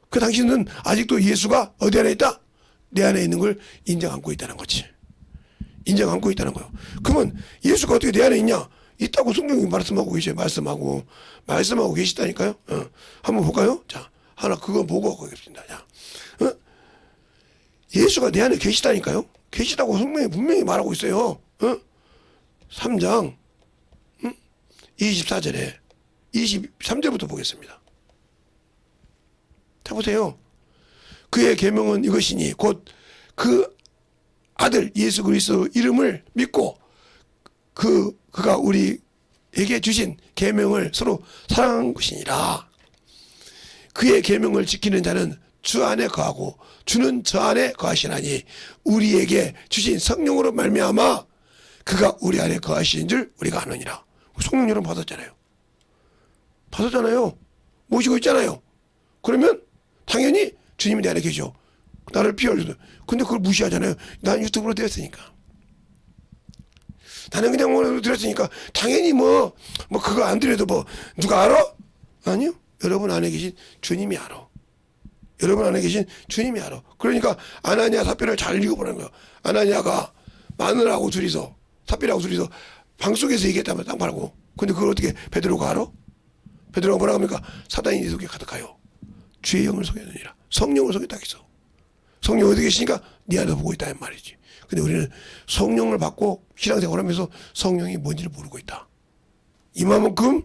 Speaker 1: 그 당신은 아직도 예수가 어디 안에 있다? 내 안에 있는 걸 인정 안고 있다는 거지. 인정 안고 있다는 거예요. 그러면 예수가 어떻게 내 안에 있냐? 있다고 성경이 말씀하고 계셔요. 말씀하고 계시다니까요. 한번 볼까요? 자, 하나 그거 보고 가겠습니다. 자, 예수가 내 안에 계시다니까요. 계시다고 성경이 분명히 말하고 있어요. 3장 24절에 23절부터 보겠습니다. 자 보세요. 그의 계명은 이것이니 곧 그 아들 예수 그리스도 이름을 믿고 그가 우리에게 주신 계명을 서로 사랑한 것이니라. 그의 계명을 지키는 자는 주 안에 거하고 주는 저 안에 거하시나니 우리에게 주신 성령으로 말미암아 그가 우리 안에 거하시는 줄 우리가 아느니라. 성령 여러분 받았잖아요. 모시고 있잖아요. 그러면 당연히 주님이 내 안에 계셔. 나를 피하려도. 근데 그걸 무시하잖아요. 난 유튜브로 들었으니까. 나는 그냥 뭐 들었으니까 당연히 뭐 그거 안 들어도 뭐 누가 알아? 아니요. 여러분 안에 계신 주님이 알아. 여러분 안에 계신 주님이 알아. 그러니까 아나니아 삽비라를 잘 읽어보라는 거예요. 아나니아가 마누라하고 둘이서 삽비라하고 둘이서 방속에서 얘기했다면 땅 팔고. 근데 그걸 어떻게 베드로가 알아? 베드로가 뭐라고 합니까? 사단이 네 속에 가득하여 주의 영을 속였느니라. 성령을 속였다 했어. 성령 어디 계시니까 네 안에 보고 있다 는 말이지. 근데 우리는 성령을 받고 신앙생활하면서 성령이 뭔지를 모르고 있다. 이만큼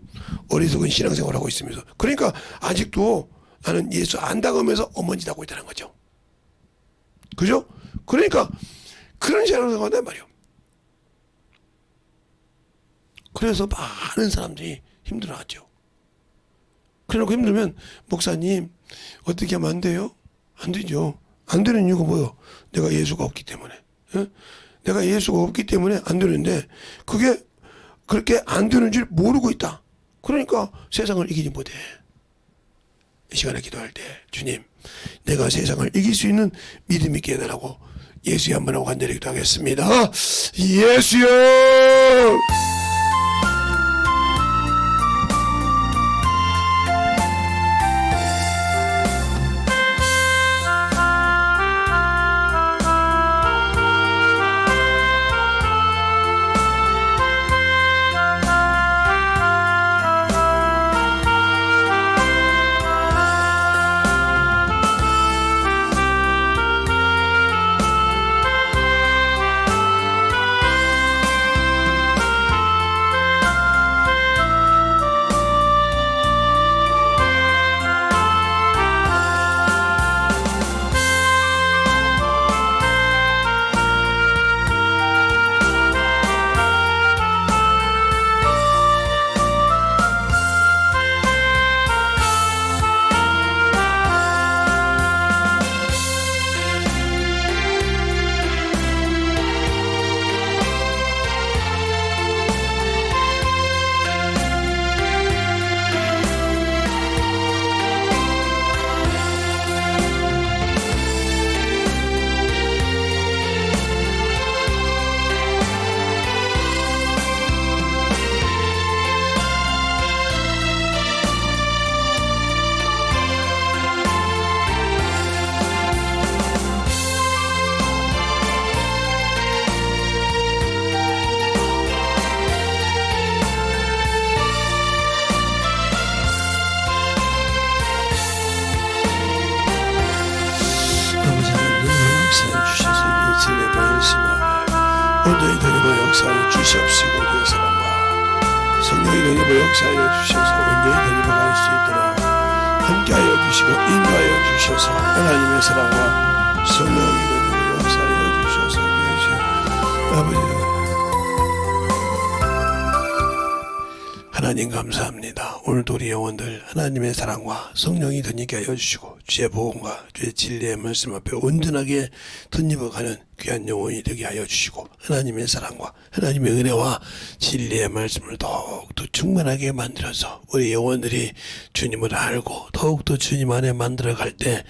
Speaker 1: 어리석은 신앙생활을 하고 있으면서 그러니까 아직도 나는 예수 안다고 하면서 어머니다고 있다는 거죠. 그죠? 그러니까 그런 신앙생활을 한단 말이에요. 그래서 많은 사람들이 힘들어하죠. 그래놓고 힘들면 목사님 어떻게 하면 안 돼요? 안 되죠. 안 되는 이유가 뭐예요? 내가 예수가 없기 때문에. 내가 예수가 없기 때문에 안 되는데 그게 그렇게 안 되는 줄 모르고 있다. 그러니까 세상을 이기지 못해. 이 시간에 기도할 때 주님 내가 세상을 이길 수 있는 믿음 있게 해달라고 예수의 한번 하고 간절히 기도하겠습니다. 예수여. 온전히 더입어 역사하여 주시옵시고 우리의 사랑과 성령이 더입어 역사하여 주셔서 온전히 더입어 갈 수 있도록 함께하여 주시고 인도하여 주셔서 하나님의 사랑과 성령이 더입어 역사하여 주셔서 아버지 하나님 감사합니다. 오늘도 우리 영혼들 하나님의 사랑과 성령이 덧입게 하여 주시고 주의 복음과 주의 진리의 말씀 앞에 온전하게 덧입어가는 귀한 영혼이 되게 하여 주시고 하나님의 사랑과 하나님의 은혜와 진리의 말씀을 더욱더 충만하게 만들어서 우리 영혼들이 주님을 알고 더욱더 주님 안에 만들어갈 때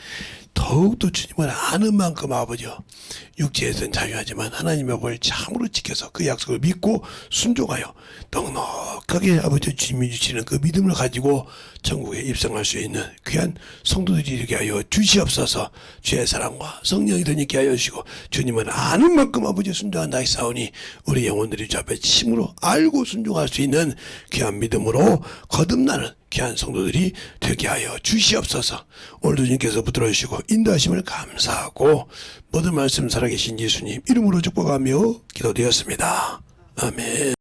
Speaker 1: 더욱더 주님을 아는 만큼 아버지여 육체에서는 자유하지만 하나님의 법을 참으로 지켜서 그 약속을 믿고 순종하여 넉넉하게 아버지 주님이 주시는 그 믿음을 가지고 천국에 입성할 수 있는 귀한 성도들이 되게 하여 주시옵소서. 주의 사랑과 성령이 더입게 하여 주시고 주님을 아는 만큼 아버지 순종한다 하사오니 우리 영혼들이 주 앞에 침으로 알고 순종할 수 있는 귀한 믿음으로 거듭나는 귀한 성도들이 되게 하여 주시옵소서. 오늘도 주님께서 붙들어 주시고 인도하심을 감사하고 모든 말씀 살아계신 예수님 이름으로 축복하며 기도드렸습니다. 아멘.